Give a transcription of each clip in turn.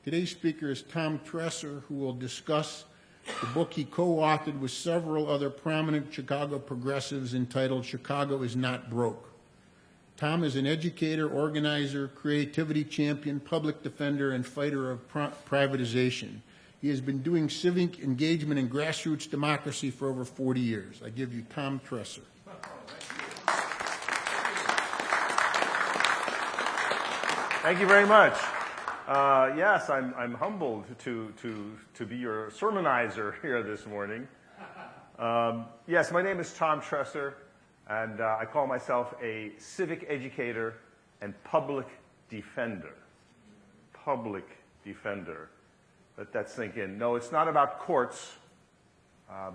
Today's speaker is Tom Tresser, who will discuss the book he co-authored with several other prominent Chicago progressives entitled Chicago is Not Broke. Tom is an educator, organizer, creativity champion, public defender, and fighter of privatization. He has been doing civic engagement and grassroots democracy for over 40 years. I give you Tom Tresser. Thank you very much. Yes, I'm humbled to be your sermonizer here this morning. Yes, my name is Tom Tresser, and I call myself a civic educator and public defender. Public defender. Let that sink in. No, it's not about courts,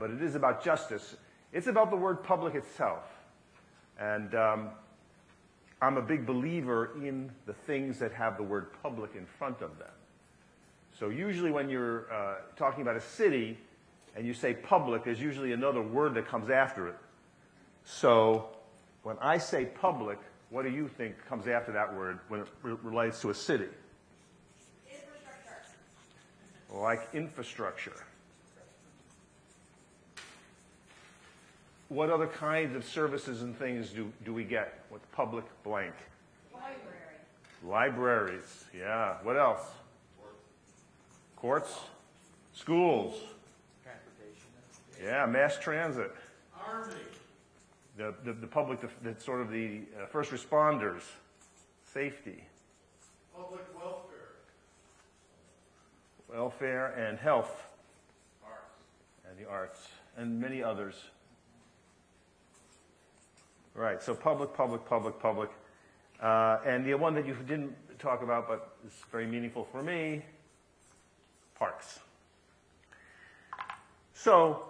but it is about justice. It's about the word public itself. And I'm a big believer in the things that have the word public in front of them. So usually when you're talking about a city and you say public, there's usually another word that comes after it. So when I say public, what do you think comes after that word when it relates to a city? Like infrastructure. What other kinds of services and things do we get with public blank? Library. Libraries, yeah. What else? Courts? Schools? Transportation. Yeah, mass transit. Army. The public, sort of the first responders. Safety. Public welfare. Welfare and health. Arts. And the arts. And many others. Right, so public, public, public, public. And the one that you didn't talk about, but is very meaningful for me, parks. So,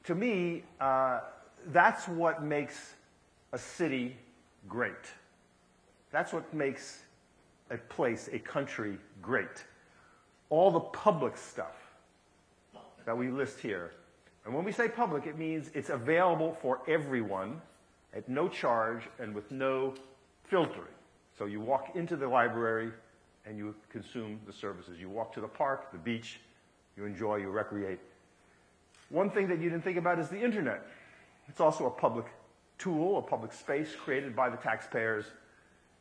to me, that's what makes a city great. That's what makes a place, a country, great. All the public stuff that we list here. And when we say public, it means it's available for everyone at no charge and with no filtering. So you walk into the library and you consume the services. You walk to the park, the beach, you enjoy, you recreate. One thing that you didn't think about is the internet. It's also a public tool, a public space created by the taxpayers,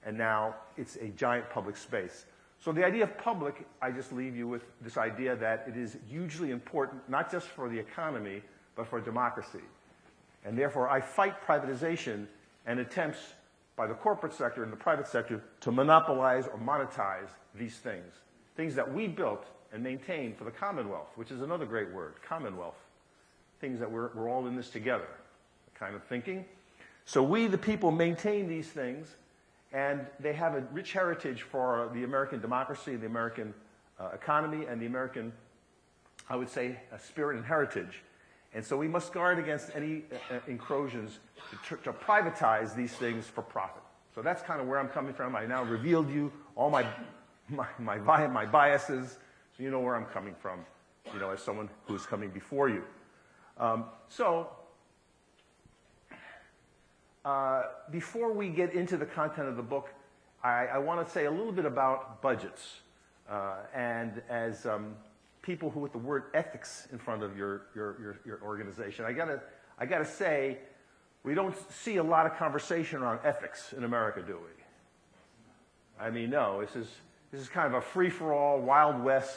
and now it's a giant public space. So the idea of public, I just leave you with this idea that it is hugely important, not just for the economy, but for democracy. And therefore, I fight privatization and attempts by the corporate sector and the private sector to monopolize or monetize these things. Things that we built and maintained for the Commonwealth, which is another great word, Commonwealth. Things that we're all in this together, kind of thinking. So we, the people, maintain these things, and they have a rich heritage for the American democracy, the American economy, and the American, I would say, spirit and heritage. And so we must guard against any incursions to privatize these things for profit. So that's kind of where I'm coming from. I now revealed you all my biases, so you know where I'm coming from, you know, as someone who's coming before you. Before we get into the content of the book, I want to say a little bit about budgets. And as people who with the word ethics in front of your organization, I gotta say, we don't see a lot of conversation around ethics in America, do we? I mean, no. This is kind of a free-for-all, Wild West,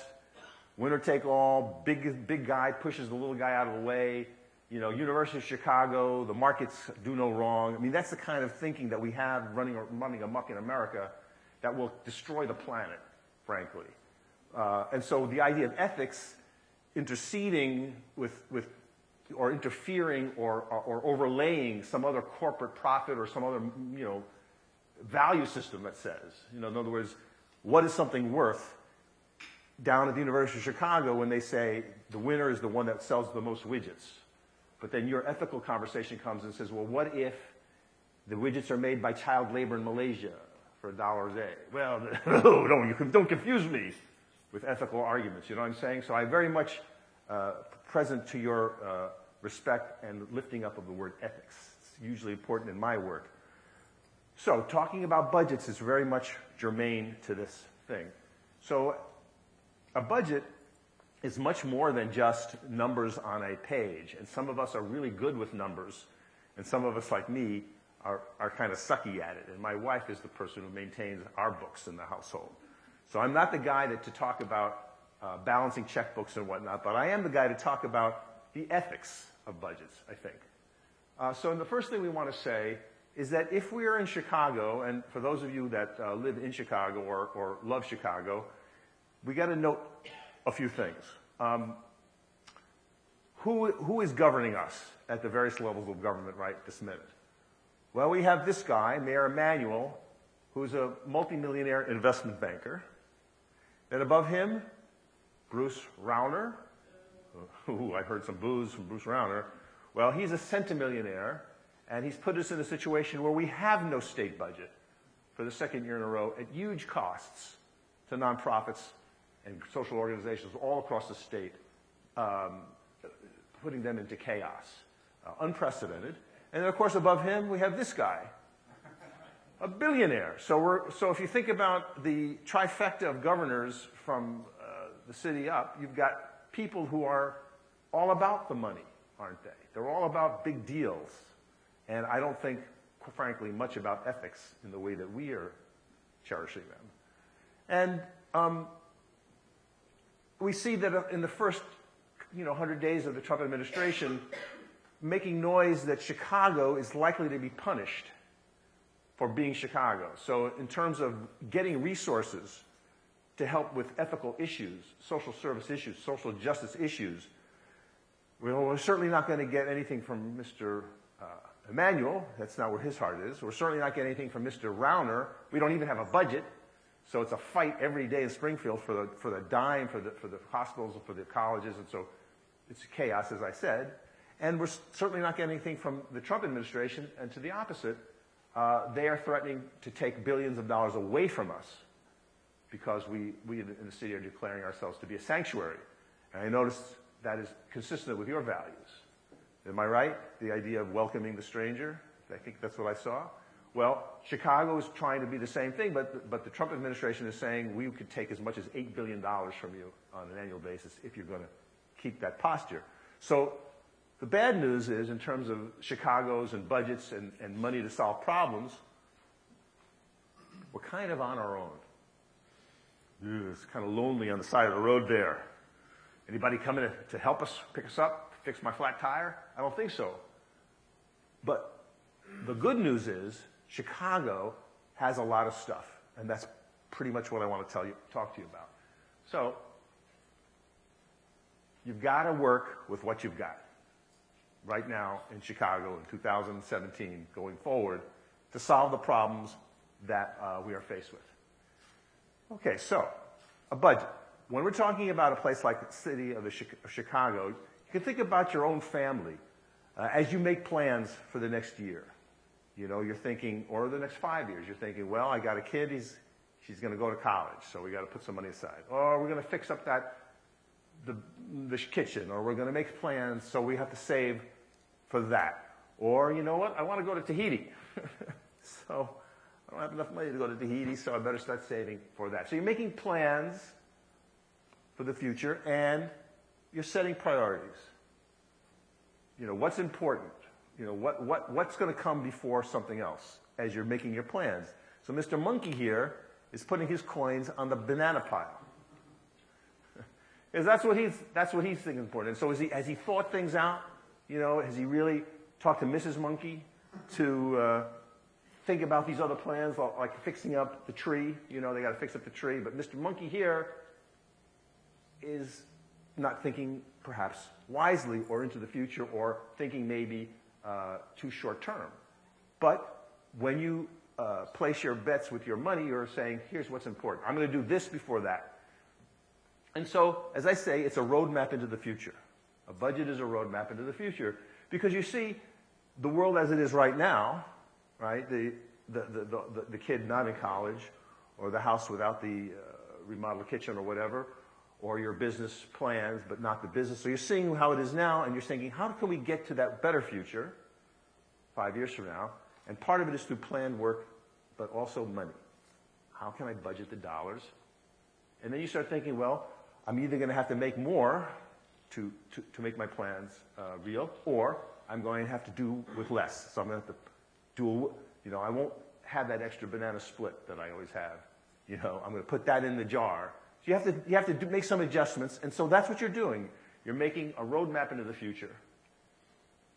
winner-take-all. Big guy pushes the little guy out of the way. You know, University of Chicago, the markets do no wrong. I mean, that's the kind of thinking that we have running amok in America that will destroy the planet, frankly. And so the idea of ethics interceding with or interfering or overlaying some other corporate profit or some other, you know, value system that says, you know, in other words, what is something worth down at the University of Chicago when they say the winner is the one that sells the most widgets. But then your ethical conversation comes and says, well, what if the widgets are made by child labor in Malaysia for $1 a day? Well, don't confuse me with ethical arguments, you know what I'm saying? So I very much present to your respect and lifting up of the word ethics. It's usually important in my work. So talking about budgets is very much germane to this thing. So a budget is much more than just numbers on a page. And some of us are really good with numbers, and some of us, like me, are kind of sucky at it. And my wife is the person who maintains our books in the household. So I'm not the guy to talk about balancing checkbooks and whatnot, but I am the guy to talk about the ethics of budgets, I think. So the first thing we want to say is that if we are in Chicago, and for those of you that live in Chicago or love Chicago, we got to note a few things. Who is governing us at the various levels of government right this minute? Well, we have this guy, Mayor Emanuel, who's a multimillionaire investment banker. Then above him, Bruce Rauner. Ooh, I heard some boos from Bruce Rauner. Well, he's a centimillionaire, and he's put us in a situation where we have no state budget for the second year in a row at huge costs to nonprofits and social organizations all across the state, putting them into chaos. Unprecedented. And then, of course, above him, we have this guy, a billionaire. So if you think about the trifecta of governors from the city up, you've got people who are all about the money, aren't they? They're all about big deals. And I don't think, frankly, much about ethics in the way that we are cherishing them. And we see that in the first 100 days of the Trump administration, making noise that Chicago is likely to be punished for being Chicago. So in terms of getting resources to help with ethical issues, social service issues, social justice issues, we're certainly not going to get anything from Mr. Emanuel. That's not where his heart is. We're certainly not getting anything from Mr. Rauner. We don't even have a budget. So it's a fight every day in Springfield for the dime, for the hospitals, and for the colleges. And so it's chaos, as I said. And we're certainly not getting anything from the Trump administration. And to the opposite, they are threatening to take billions of dollars away from us because we in the city are declaring ourselves to be a sanctuary. And I noticed that is consistent with your values. Am I right? The idea of welcoming the stranger? I think that's what I saw. Well, Chicago is trying to be the same thing, but the Trump administration is saying we could take as much as $8 billion from you on an annual basis if you're going to keep that posture. So the bad news is, in terms of Chicago's and budgets and money to solve problems, we're kind of on our own. It's kind of lonely on the side of the road there. Anybody coming to help us, pick us up, fix my flat tire? I don't think so. But the good news is Chicago has a lot of stuff, and that's pretty much what I want to talk to you about. So you've got to work with what you've got right now in Chicago in 2017 going forward to solve the problems that we are faced with. Okay, so a budget. When we're talking about a place like the city of Chicago, you can think about your own family as you make plans for the next year. You're thinking, or the next 5 years, you're thinking, well, I got a kid, she's going to go to college, so we got to put some money aside. Or we're going to fix up the kitchen, or we're going to make plans, so we have to save for that. Or, you know what, I want to go to Tahiti. So I don't have enough money to go to Tahiti, so I better start saving for that. So you're making plans for the future, and you're setting priorities. What's important? What's going to come before something else as you're making your plans? So Mr. Monkey here is putting his coins on the banana pile. Because that's what he's thinking important. And so has he thought things out? Has he really talked to Mrs. Monkey to think about these other plans, like fixing up the tree? They got to fix up the tree. But Mr. Monkey here is not thinking perhaps wisely or into the future, or thinking maybe too short term. But when you place your bets with your money, you're saying, here's what's important. I'm going to do this before that. And so, as I say, it's a roadmap into the future. A budget is a roadmap into the future. Because you see, the world as it is right now, right, the kid not in college, or the house without the remodeled kitchen or whatever, or your business plans but not the business. So you're seeing how it is now, and you're thinking, how can we get to that better future 5 years from now? And part of it is through planned work, but also money. How can I budget the dollars? And then you start thinking, well, I'm either going to have to make more to make my plans real, or I'm going to have to do with less. So I'm going to have to do, I won't have that extra banana split that I always have. I'm going to put that in the jar. So you have to make some adjustments, and so that's what you're doing. You're making a roadmap into the future.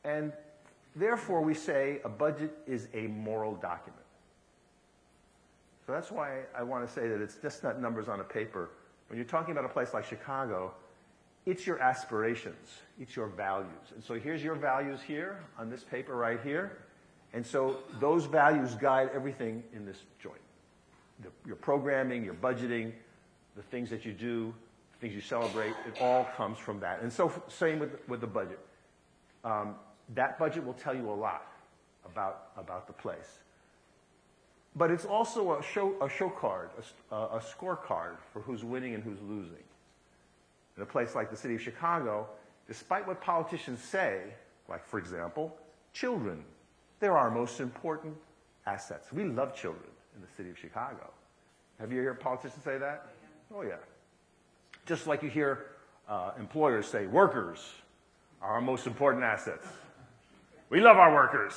And therefore, we say a budget is a moral document. So that's why I want to say that it's just not numbers on a paper. When you're talking about a place like Chicago, it's your aspirations, it's your values. And so here's your values here on this paper right here. And so those values guide everything in this joint. Your programming, your budgeting, the things that you do, the things you celebrate, it all comes from that. And so same with the budget. That budget will tell you a lot about the place. But it's also a show card, a scorecard for who's winning and who's losing. In a place like the city of Chicago, despite what politicians say, like, for example, children, they're our most important assets. We love children in the city of Chicago. Have you heard politicians say that? Oh, yeah. Just like you hear employers say, workers are our most important assets. We love our workers.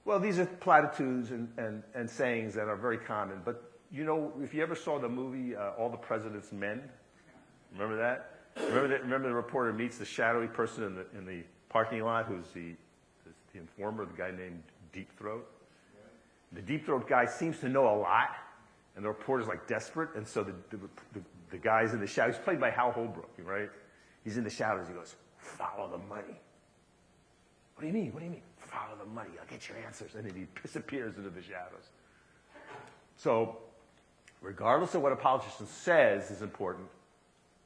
Well, these are platitudes and sayings that are very common. But, if you ever saw the movie All the President's Men, remember that? Remember the reporter meets the shadowy person in the parking lot who's the informer, the guy named Deep Throat? The Deep Throat guy seems to know a lot, and the reporter's like desperate, and so the guy's in the shadows. He's played by Hal Holbrook, right? He's in the shadows. He goes, follow the money. What do you mean? What do you mean? Follow the money. I'll get your answers. And then he disappears into the shadows. So, regardless of what a politician says is important,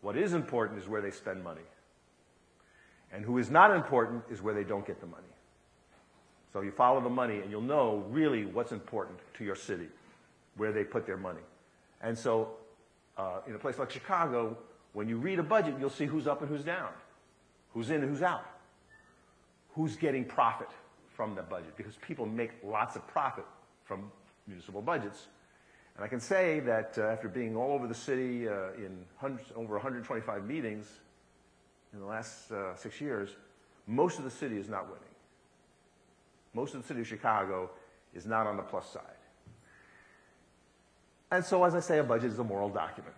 what is important is where they spend money. And who is not important is where they don't get the money. So you follow the money and you'll know really what's important to your city, where they put their money. And so in a place like Chicago, when you read a budget, you'll see who's up and who's down, who's in and who's out, who's getting profit from the budget, because people make lots of profit from municipal budgets. And I can say that after being all over the city in over 125 meetings in the last 6 years, most of the city is not winning. Most of the city of Chicago is not on the plus side. And so, as I say, a budget is a moral document.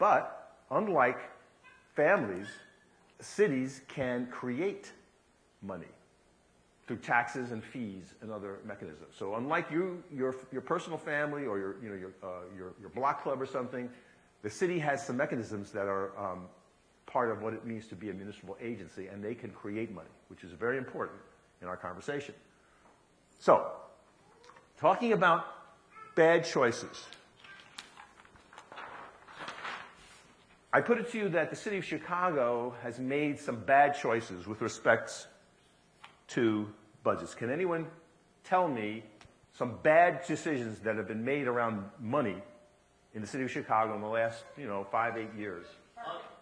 But unlike families, cities can create money through taxes and fees and other mechanisms. So unlike your personal family or your block club or something, the city has some mechanisms that are part of what it means to be a municipal agency, and they can create money, which is very important in our conversation. So, talking about bad choices. I put it to you that the city of Chicago has made some bad choices with respect to budgets. Can anyone tell me some bad decisions that have been made around money in the city of Chicago in the last, 5-8 years?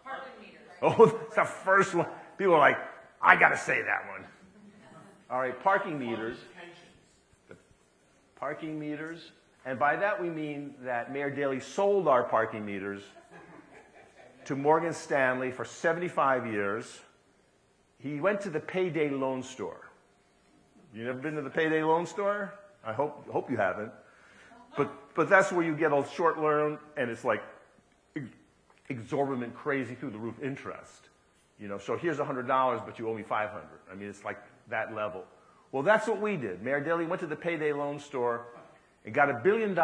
Parking meters. Oh, that's the first one. People are like, I got to say that one. All right, parking meters. Parking meters. And by that we mean that Mayor Daley sold our parking meters to Morgan Stanley for 75 years. He went to the Payday loan store. You never been to the Payday loan store? I hope you haven't. But that's where you get a short loan, and it's like exorbitant, crazy through the roof interest. So here's $100, but you owe me $500. I mean, it's like that level. Well, that's what we did. Mayor Daley went to the Payday loan store and got $1 billion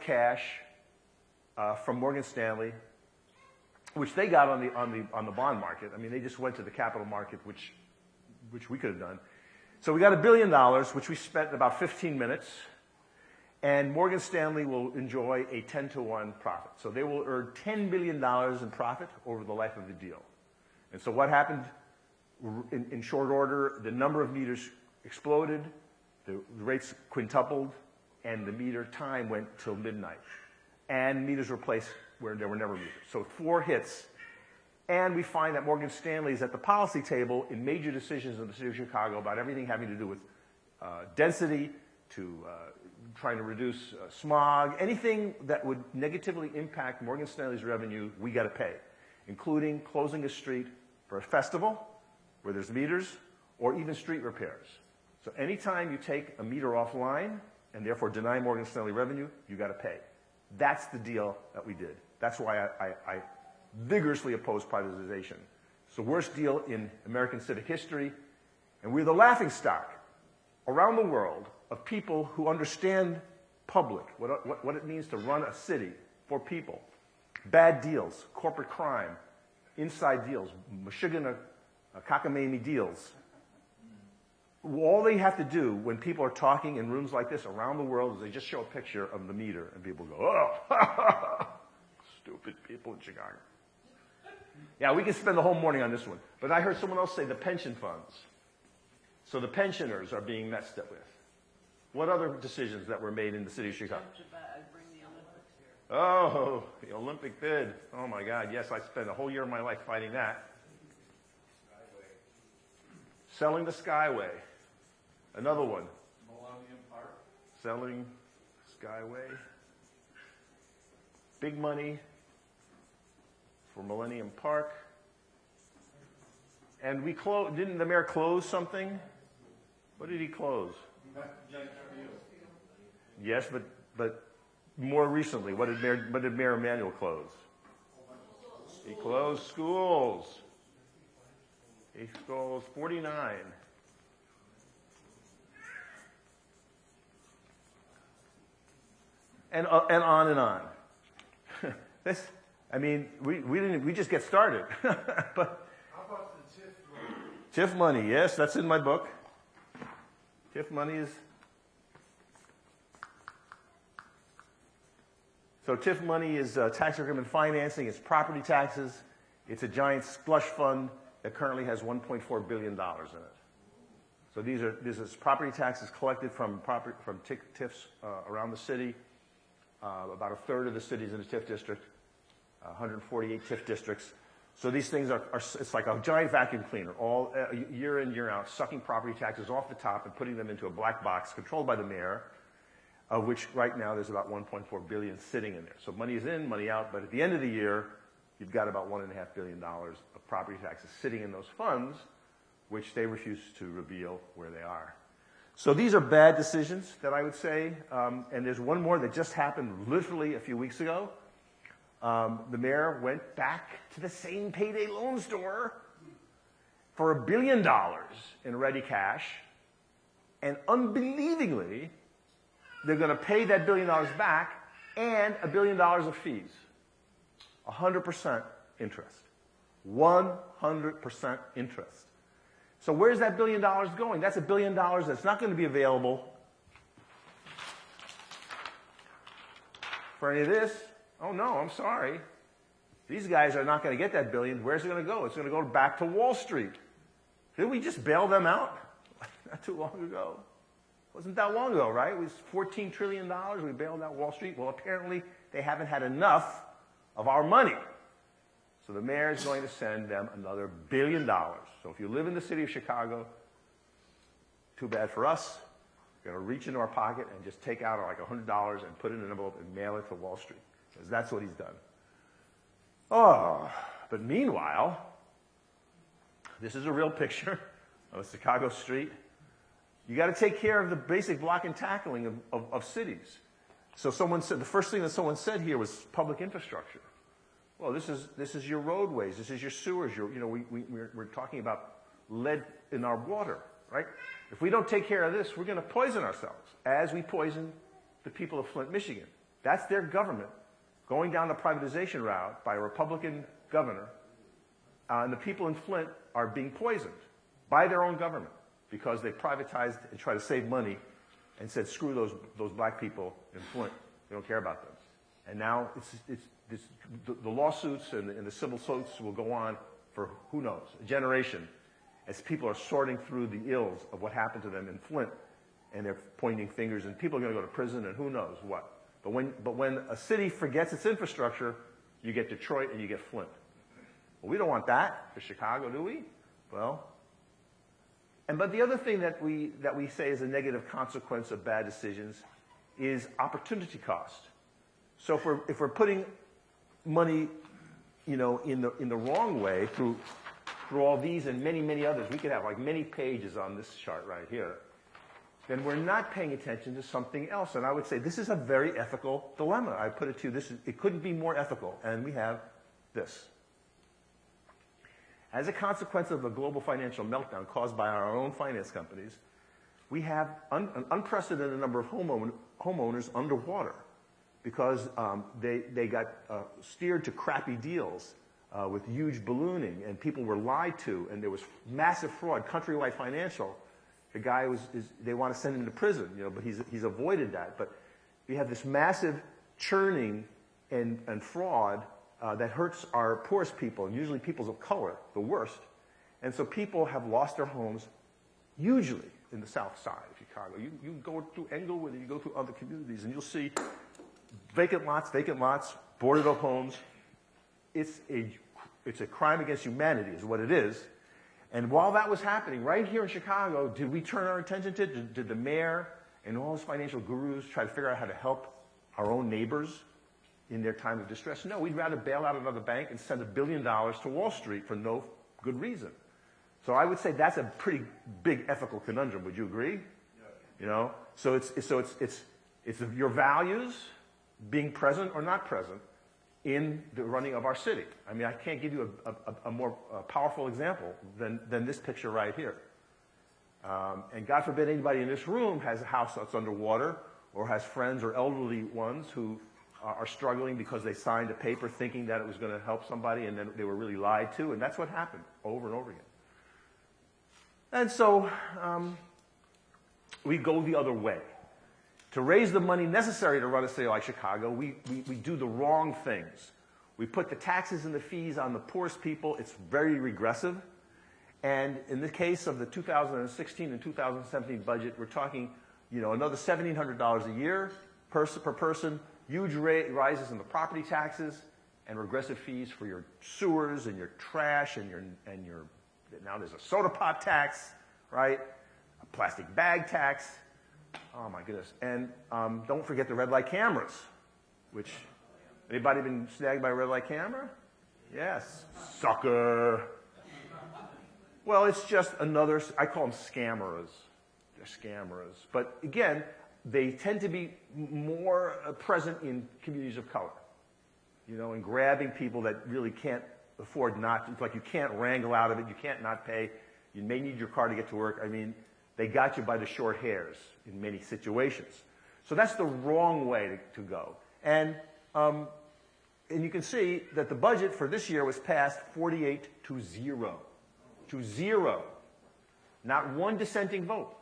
cash from Morgan Stanley, which they got on the bond market. I mean, they just went to the capital market, which we could have done. So we got $1 billion, which we spent in about 15 minutes, and Morgan Stanley will enjoy a 10-to-1 profit. So they will earn $10 billion in profit over the life of the deal. And so what happened in short order? The number of meters exploded, the rates quintupled, and the meter time went till midnight. And meters were placed where there were never meters. So 4 hits. And we find that Morgan Stanley is at the policy table in major decisions in the city of Chicago about everything having to do with density, to trying to reduce smog, anything that would negatively impact Morgan Stanley's revenue, we got to pay, including closing a street for a festival where there's meters, or even street repairs. So anytime you take a meter offline and therefore deny Morgan Stanley revenue, you got to pay. That's the deal that we did. That's why I vigorously oppose privatization. It's the worst deal in American civic history, and we're the laughingstock around the world of people who understand public, what it means to run a city for people. Bad deals, corporate crime, inside deals, Michigan cockamamie deals. All they have to do when people are talking in rooms like this around the world is they just show a picture of the meter, and people go, oh, stupid people in Chicago. Yeah, we can spend the whole morning on this one. But I heard someone else say the pension funds. So the pensioners are being messed up with. What other decisions that were made in the city of Chicago? Oh, the Olympic bid. Oh, my God. Yes, I spent a whole year of my life fighting that. Selling the Skyway. Another one. Millennium Park. Selling Skyway. Big money for Millennium Park. And we closed, didn't the mayor close something? What did he close? Yes, but more recently, what did Mayor Emanuel close? He closed schools. He closed 49. And on and on. This, I mean, we just get started. But How about the TIF money? TIF money, yes, that's in my book. TIF money is. So TIF money is tax increment financing. It's property taxes. It's a giant slush fund that currently has $1.4 billion in it. So this is property taxes collected from TIFs around the city. About a third of the cities in the TIF district, 148 TIF districts. So these things are it's like a giant vacuum cleaner, all year in, year out, sucking property taxes off the top and putting them into a black box controlled by the mayor, of which right now there's about $1.4 billion sitting in there. So money is in, money out, but at the end of the year, you've got about $1.5 billion of property taxes sitting in those funds, which they refuse to reveal where they are. So these are bad decisions that I would say, and there's one more that just happened literally a few weeks ago. The mayor went back to the same Payday loan store for $1 billion in ready cash, and unbelievingly, they're going to pay that $1 billion back and $1 billion of fees. 100% interest. 100% interest. So where's that $1 billion going? That's $1 billion that's not going to be available for any of this. Oh, no, I'm sorry. These guys are not going to get that $1 billion. Where's it going to go? It's going to go back to Wall Street. Didn't we just bail them out not too long ago? Wasn't that long ago, right? It was $14 trillion. We bailed out Wall Street. Well, apparently they haven't had enough of our money. So the mayor is going to send them another $1 billion. So if you live in the city of Chicago, too bad for us. We're going to reach into our pocket and just take out like $100 and put it in an envelope and mail it to Wall Street. Because that's what he's done. Oh, but meanwhile, this is a real picture of a Chicago street. You got to take care of the basic block and tackling of cities. So someone said, the first thing that someone said here was public infrastructure. Well, this is your roadways, this is your sewers. We're talking about lead in our water, right? If we don't take care of this, we're going to poison ourselves, as we poison the people of Flint, Michigan. That's their government going down the privatization route by a Republican governor, and the people in Flint are being poisoned by their own government because they privatized and tried to save money and said, screw those black people in Flint. We don't care about them. And now the lawsuits and the civil suits will go on for, who knows, a generation, as people are sorting through the ills of what happened to them in Flint, and they're pointing fingers, and people are going to go to prison and who knows what. But when a city forgets its infrastructure, you get Detroit and you get Flint. Well, we don't want that for Chicago, do we? Well, but the other thing that we say is a negative consequence of bad decisions is opportunity cost. So if we're putting money, you know, in the wrong way through all these and many, many others, we could have like many pages on this chart right here, then we're not paying attention to something else. And I would say this is a very ethical dilemma. I put it to you, it couldn't be more ethical. And we have this. As a consequence of the global financial meltdown caused by our own finance companies, we have an unprecedented number of homeowners underwater because they got steered to crappy deals with huge ballooning, and people were lied to, and there was massive fraud. Countrywide Financial, the guy they want to send him to prison, you know, but he's avoided that. But we have this massive churning and fraud that hurts our poorest people, and usually peoples of color, the worst. And so people have lost their homes hugely in the south side of Chicago. You go through Englewood and you go through other communities, and you'll see vacant lots, boarded up homes. It's a crime against humanity is what it is. And while that was happening, right here in Chicago, did we turn our attention to it? Did the mayor and all his financial gurus try to figure out how to help our own neighbors in their time of distress? No, we'd rather bail out another bank and send $1 billion to Wall Street for no good reason. So I would say that's a pretty big ethical conundrum. Would you agree? Yeah. You know, so it's your values being present or not present in the running of our city. I mean, I can't give you a more powerful example than this picture right here. And God forbid anybody in this room has a house that's underwater or has friends or elderly ones who are struggling because they signed a paper thinking that it was going to help somebody, and then they were really lied to, and that's what happened over and over again. And so we go the other way. To raise the money necessary to run a city like Chicago, we do the wrong things. We put the taxes and the fees on the poorest people. It's very regressive. And in the case of the 2016 and 2017 budget, we're talking, you know, another $1,700 a year per person, huge rises in the property taxes, and regressive fees for your sewers and your trash and your now there's a soda pop tax, right? A plastic bag tax. Oh my goodness. And don't forget the red light cameras, which, anybody been snagged by a red light camera? Yes. Sucker. Well, it's just another, I call them scammers. They're scammers. But again, they tend to be more present in communities of color, you know, and grabbing people that really can't afford not to, like you can't wrangle out of it, you can't not pay, you may need your car to get to work. I mean, they got you by the short hairs in many situations. So that's the wrong way to go. And you can see that the budget for this year was passed 48-0. To 0. Not one dissenting vote.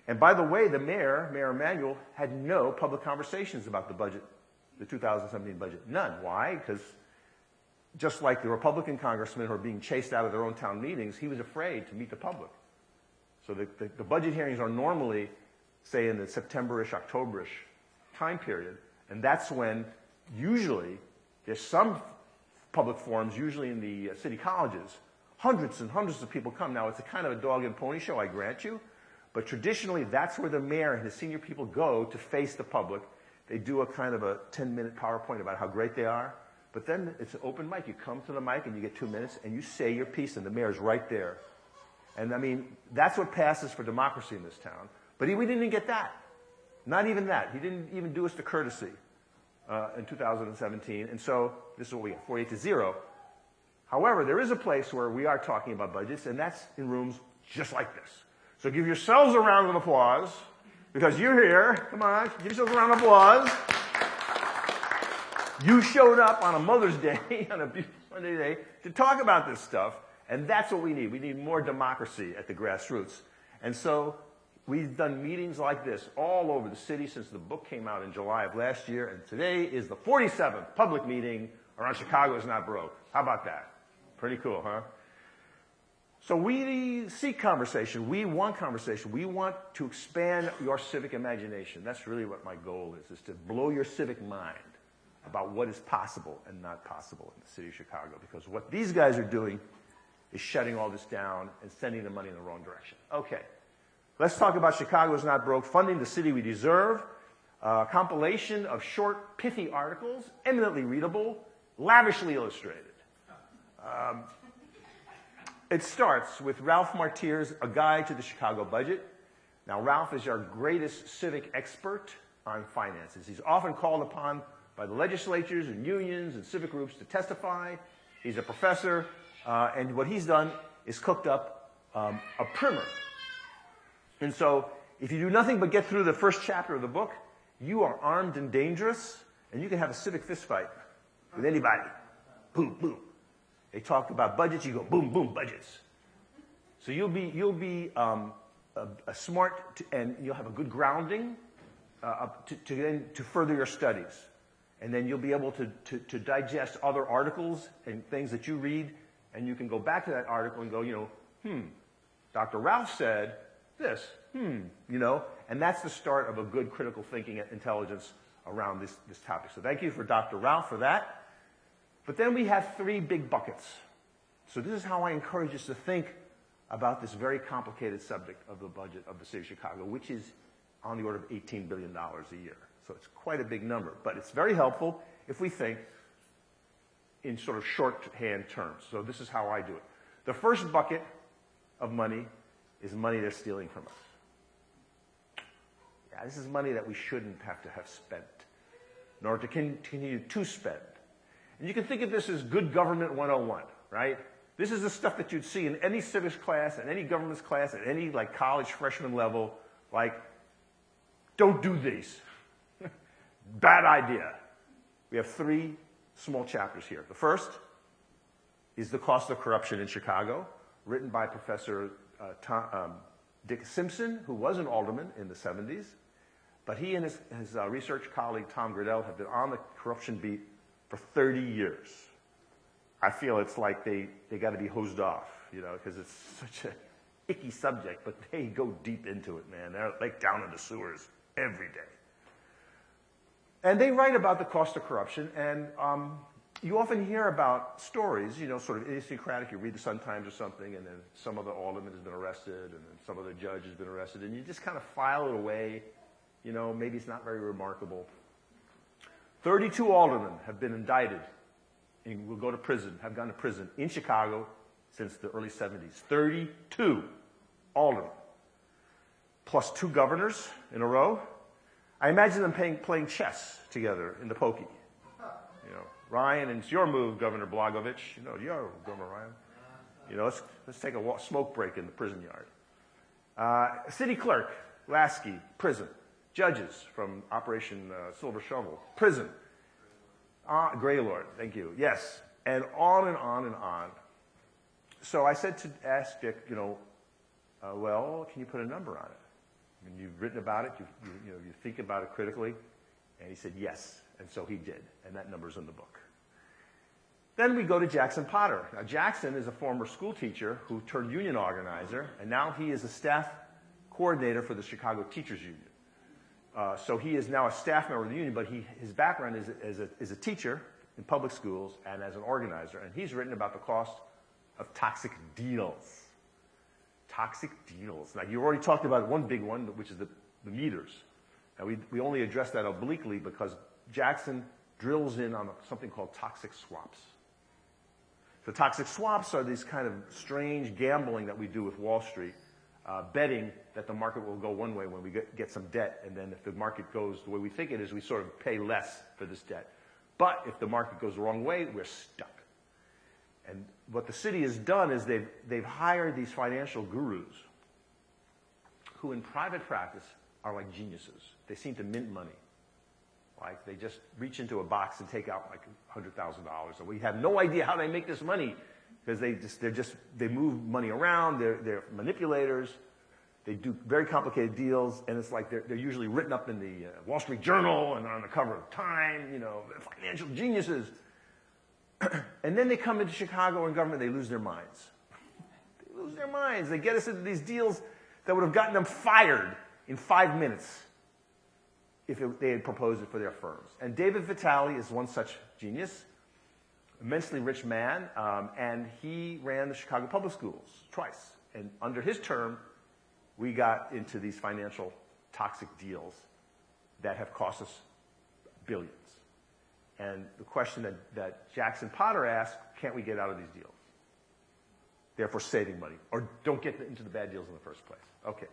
And by the way, the Mayor Emanuel, had no public conversations about the budget, the 2017 budget. None. Why? Because just like the Republican congressmen who are being chased out of their own town meetings, he was afraid to meet the public. So the budget hearings are normally, say, in the September-ish, October-ish time period, and that's when usually there's some public forums, usually in the city colleges. Hundreds and hundreds of people come. Now, it's a kind of a dog and pony show, I grant you, but traditionally that's where the mayor and his senior people go to face the public. They do a kind of a 10-minute PowerPoint about how great they are. But then it's an open mic. You come to the mic and you get 2 minutes and you say your piece and the mayor's right there. And I mean, that's what passes for democracy in this town. But we didn't get that. Not even that. He didn't even do us the courtesy in 2017. And so this is what we got, 48-0. However, there is a place where we are talking about budgets, and that's in rooms just like this. So give yourselves a round of applause because you're here. Come on, give yourselves a round of applause. You showed up on a Mother's Day, on a beautiful Sunday day, to talk about this stuff, and that's what we need. We need more democracy at the grassroots. And so we've done meetings like this all over the city since the book came out in July of last year, and today is the 47th public meeting around Chicago is Not Broke. How about that? Pretty cool, huh? So we seek conversation. We want conversation. We want to expand your civic imagination. That's really what my goal is to blow your civic mind about what is possible and not possible in the city of Chicago. Because what these guys are doing is shutting all this down and sending the money in the wrong direction. Okay. Let's talk about Chicago is not broke, funding the city we deserve, a compilation of short, pithy articles, eminently readable, lavishly illustrated. It starts with Ralph Martier's A Guide to the Chicago Budget. Now, Ralph is our greatest civic expert on finances. He's often called upon by the legislatures and unions and civic groups to testify. He's a professor, and what he's done is cooked up a primer. And so, if you do nothing but get through the first chapter of the book, you are armed and dangerous, and you can have a civic fistfight with anybody. Boom, boom. They talk about budgets, you go boom, boom, budgets. So you'll be a smart, and you'll have a good grounding to further your studies. And then you'll be able to digest other articles and things that you read, and you can go back to that article and go, Dr. Ralph said this, and that's the start of a good critical thinking intelligence around this topic. So thank you for Dr. Ralph for that. But then we have three big buckets. So this is how I encourage us to think about this very complicated subject of the budget of the city of Chicago, which is on the order of $18 billion a year. So it's quite a big number, but it's very helpful if we think in sort of shorthand terms. So this is how I do it. The first bucket of money is money they're stealing from us. Yeah, this is money that we shouldn't have to have spent in order to continue to spend. And you can think of this as good government 101, right? This is the stuff that you'd see in any civics class, and any government's class, at any like college freshman level, like, don't do these. Bad idea. We have three small chapters here. The first is The Cost of Corruption in Chicago, written by Professor Dick Simpson, who was an alderman in the 70s. But he and his research colleague, Tom Gradell, have been on the corruption beat for 30 years. I feel it's like they got to be hosed off, because it's such an icky subject, but they go deep into it, man. They're like down in the sewers every day. And they write about the cost of corruption, and you often hear about stories, sort of idiosyncratic. You read the Sun-Times or something, and then some other alderman has been arrested, and then some other judge has been arrested, and you just kind of file it away. Maybe it's not very remarkable. 32 aldermen have been indicted and will go to prison, have gone to prison in Chicago since the early 70s. 32 aldermen, plus 2 governors in a row. I imagine them playing chess together in the pokey. Ryan, and it's your move, Governor Blagojevich. Your Governor Ryan. Let's take a smoke break in the prison yard. City clerk, Lasky, prison. Judges from Operation Silver Shovel, prison. Greylord, thank you. Yes, and on and on and on. So I said to ask Dick, well, can you put a number on it? I mean, you've written about it, you think about it critically, and he said yes, and so he did, and that number's in the book. Then we go to Jackson Potter. Now, Jackson is a former school teacher who turned union organizer, and now he is a staff coordinator for the Chicago Teachers Union. So he is now a staff member of the union, but his background is a teacher in public schools and as an organizer, and he's written about the cost of toxic deals. Toxic deals. Now, you already talked about one big one, which is the meters. Now, we only address that obliquely because Jackson drills in on something called toxic swaps. So toxic swaps are these kind of strange gambling that we do with Wall Street, betting that the market will go one way when we get some debt, and then if the market goes the way we think it is, we sort of pay less for this debt. But if the market goes the wrong way, we're stuck. And what the city has done is they've hired these financial gurus who in private practice are like geniuses. They seem to mint money. Like they just reach into a box and take out like $100,000. And we have no idea how they make this money because they move money around, they're manipulators, they do very complicated deals, and it's like they're usually written up in the Wall Street Journal and on the cover of Time, financial geniuses. And then they come into Chicago and government, they lose their minds. They lose their minds. They get us into these deals that would have gotten them fired in 5 minutes if they had proposed it for their firms. And David Vitale is one such genius, immensely rich man, and he ran the Chicago Public Schools twice. And under his term, we got into these financial toxic deals that have cost us billions. And the question that Jackson Potter asked, can't we get out of these deals? Therefore saving money, or don't get into the bad deals in the first place. Okay.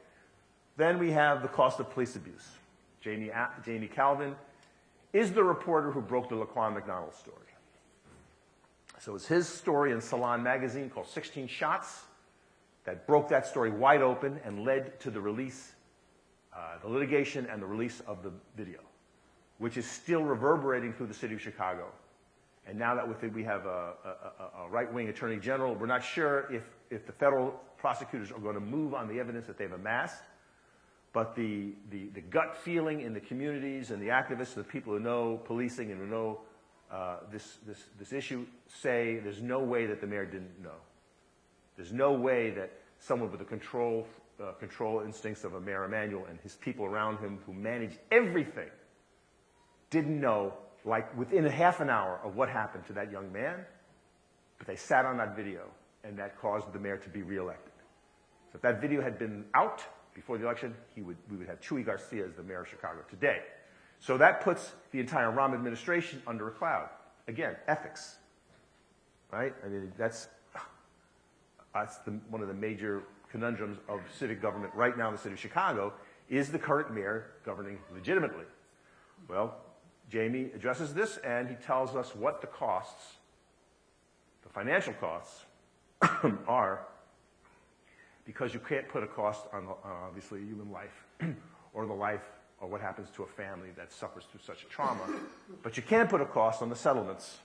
Then we have the cost of police abuse. Jamie Calvin is the reporter who broke the Laquan McDonald story. So it's his story in Salon magazine called 16 Shots that broke that story wide open and led to the release, the litigation and the release of the video, which is still reverberating through the city of Chicago. And now that we have a right-wing attorney general, we're not sure if the federal prosecutors are going to move on the evidence that they've amassed. But the gut feeling in the communities and the activists, the people who know policing and who know this issue say there's no way that the mayor didn't know. There's no way that someone with the control instincts of a Mayor Emanuel and his people around him who managed everything didn't know, like within a half an hour of what happened to that young man, but they sat on that video, and that caused the mayor to be reelected. So if that video had been out before the election, we would have Chuy Garcia as the mayor of Chicago today. So that puts the entire Rahm administration under a cloud. Again, ethics, right? I mean, that's one of the major conundrums of civic government right now in the city of Chicago. Is the current mayor governing legitimately? Well, Jamie addresses this, and he tells us what the costs, the financial costs, are, because you can't put a cost on, obviously, human life or the life or what happens to a family that suffers through such a trauma. But you can put a cost on the settlements,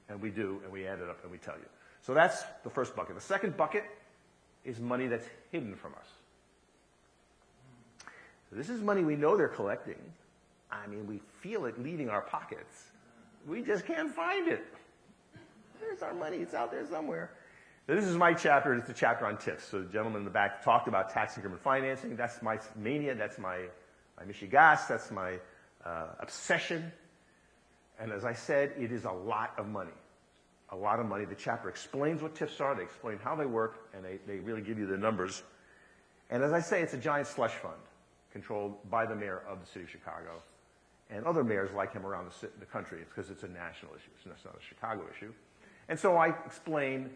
and we do, and we add it up, and we tell you. So that's the first bucket. The second bucket is money that's hidden from us. So this is money we know they're collecting. I mean, we feel it leaving our pockets. We just can't find it. There's our money. It's out there somewhere. So this is my chapter. It's a chapter on TIFs. So the gentleman in the back talked about tax increment financing. That's my mania. That's my mishigas. That's my obsession. And as I said, it is a lot of money. A lot of money. The chapter explains what TIFs are. They explain how they work, and they really give you the numbers. And as I say, it's a giant slush fund controlled by the mayor of the city of Chicago and other mayors like him around the country. It's because it's a national issue. It's not a Chicago issue. And so I explain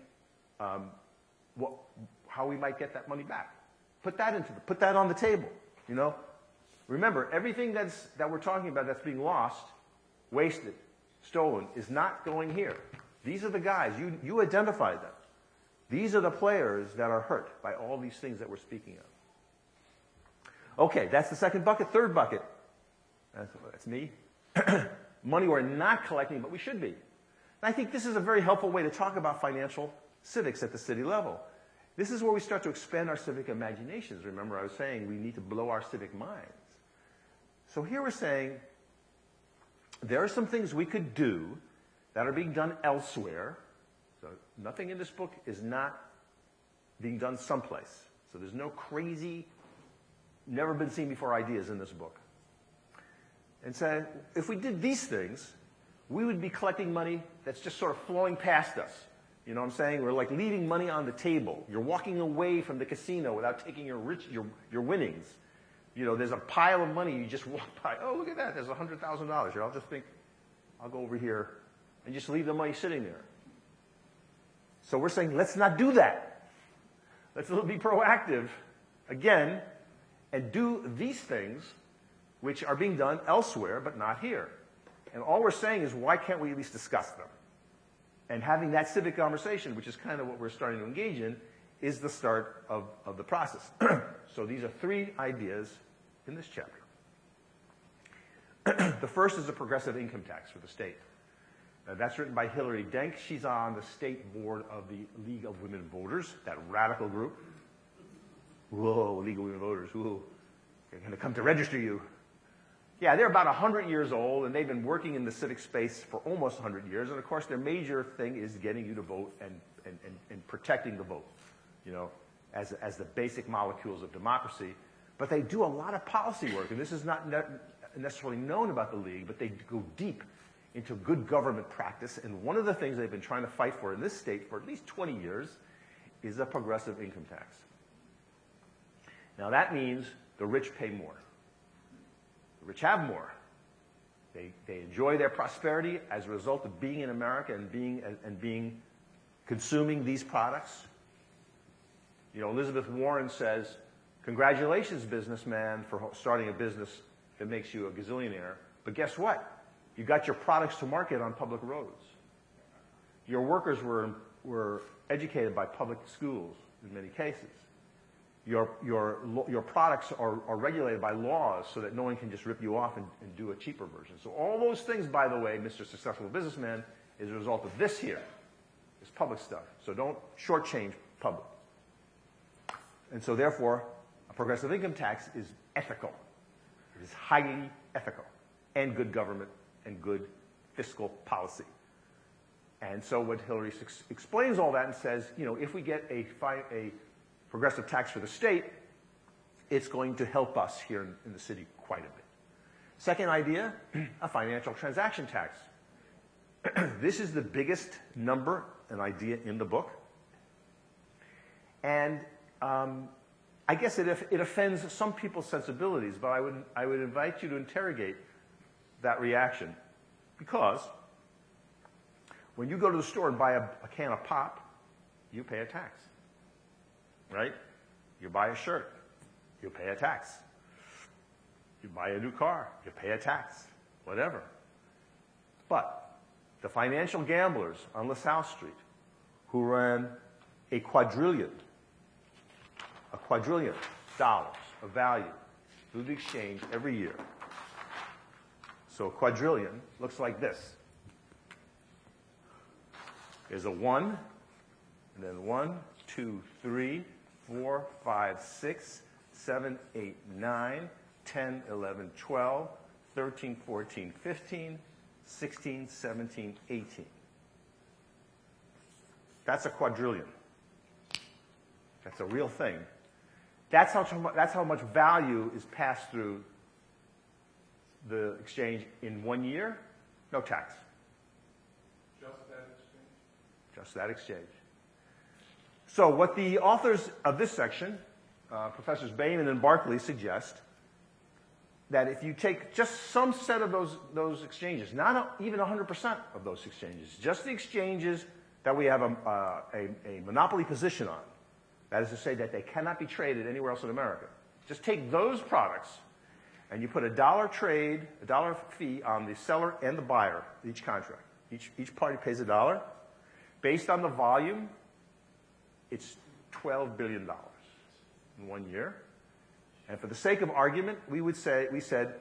how we might get that money back. Put that on the table. You know, remember, everything that we're talking about that's being lost, wasted, stolen, is not going here. These are the guys. You identified them. These are the players that are hurt by all these things that we're speaking of. Okay, that's the second bucket. Third bucket. That's me. Money we're not collecting, but we should be. And I think this is a very helpful way to talk about financial civics at the city level. This is where we start to expand our civic imaginations. Remember, I was saying we need to blow our civic minds. So here we're saying there are some things we could do that are being done elsewhere. So nothing in this book is not being done someplace. So there's no crazy, never been seen before ideas in this book. And so if we did these things, we would be collecting money that's just sort of flowing past us. You know what I'm saying? We're like leaving money on the table. You're walking away from the casino without taking your winnings. You know, there's a pile of money. You just walk by. Oh, look at that. There's $100,000 here. I'll just think, I'll go over here and just leave the money sitting there. So we're saying, let's not do that. Let's be proactive, again, and do these things which are being done elsewhere but not here. And all we're saying is, why can't we at least discuss them? And having that civic conversation, which is kind of what we're starting to engage in, is the start of the process. So these are three ideas in this chapter. The first is a progressive income tax for the state. That's written by Hillary Denk. She's on the state board of the League of Women Voters, that radical group. Whoa, League of Women Voters, whoa. They're going to come to register you. Yeah, they're about 100 years old, and they've been working in the civic space for almost 100 years. And, of course, their major thing is getting you to vote and protecting the vote, you know, as the basic molecules of democracy. But they do a lot of policy work, and this is not necessarily known about the League, but they go deep into good government practice. And one of the things they've been trying to fight for in this state for at least 20 years is a progressive income tax. Now that means the rich pay more. The rich have more. They enjoy their prosperity as a result of being in America and consuming these products. You know, Elizabeth Warren says, congratulations, businessman, for starting a business that makes you a gazillionaire. But guess what? You got your products to market on public roads. Your workers were educated by public schools in many cases. Your products are regulated by laws so that no one can just rip you off and do a cheaper version. So all those things, by the way, Mr. Successful Businessman, is a result of this here, this public stuff. So don't shortchange public. And so therefore, a progressive income tax is ethical. It is highly ethical and good government and good fiscal policy. And so what Hillary explains all that and says, you know, if we get a progressive tax for the state, it's going to help us here in the city quite a bit. Second idea, a financial transaction tax. This is the biggest number and idea in the book. And I guess it offends some people's sensibilities, but I would invite you to interrogate that reaction, because when you go to the store and buy a can of pop, you pay a tax, right? You buy a shirt, you pay a tax. You buy a new car, you pay a tax, whatever. But the financial gamblers on LaSalle Street who ran a quadrillion dollars of value through the exchange every year. So a quadrillion looks like this. There's a 1, and then 1, 2, 3, 4, 5, 6, 7, 8, 9, 10, 11, 12, 13, 14, 15, 16, 17, 18. That's a quadrillion. That's a real thing. That's how much value is passed through the exchange in 1 year. No tax. Just that exchange? Just that exchange. So what the authors of this section, Professors Bain and Barkley, suggest that if you take just some set of those exchanges, not even 100% of those exchanges, just the exchanges that we have a monopoly position on, that is to say that they cannot be traded anywhere else in America. Just take those products and you put $1 trade, $1 fee on the seller and the buyer, each contract. Each party pays $1. Based on the volume, it's $12 billion in 1 year. And for the sake of argument, we said,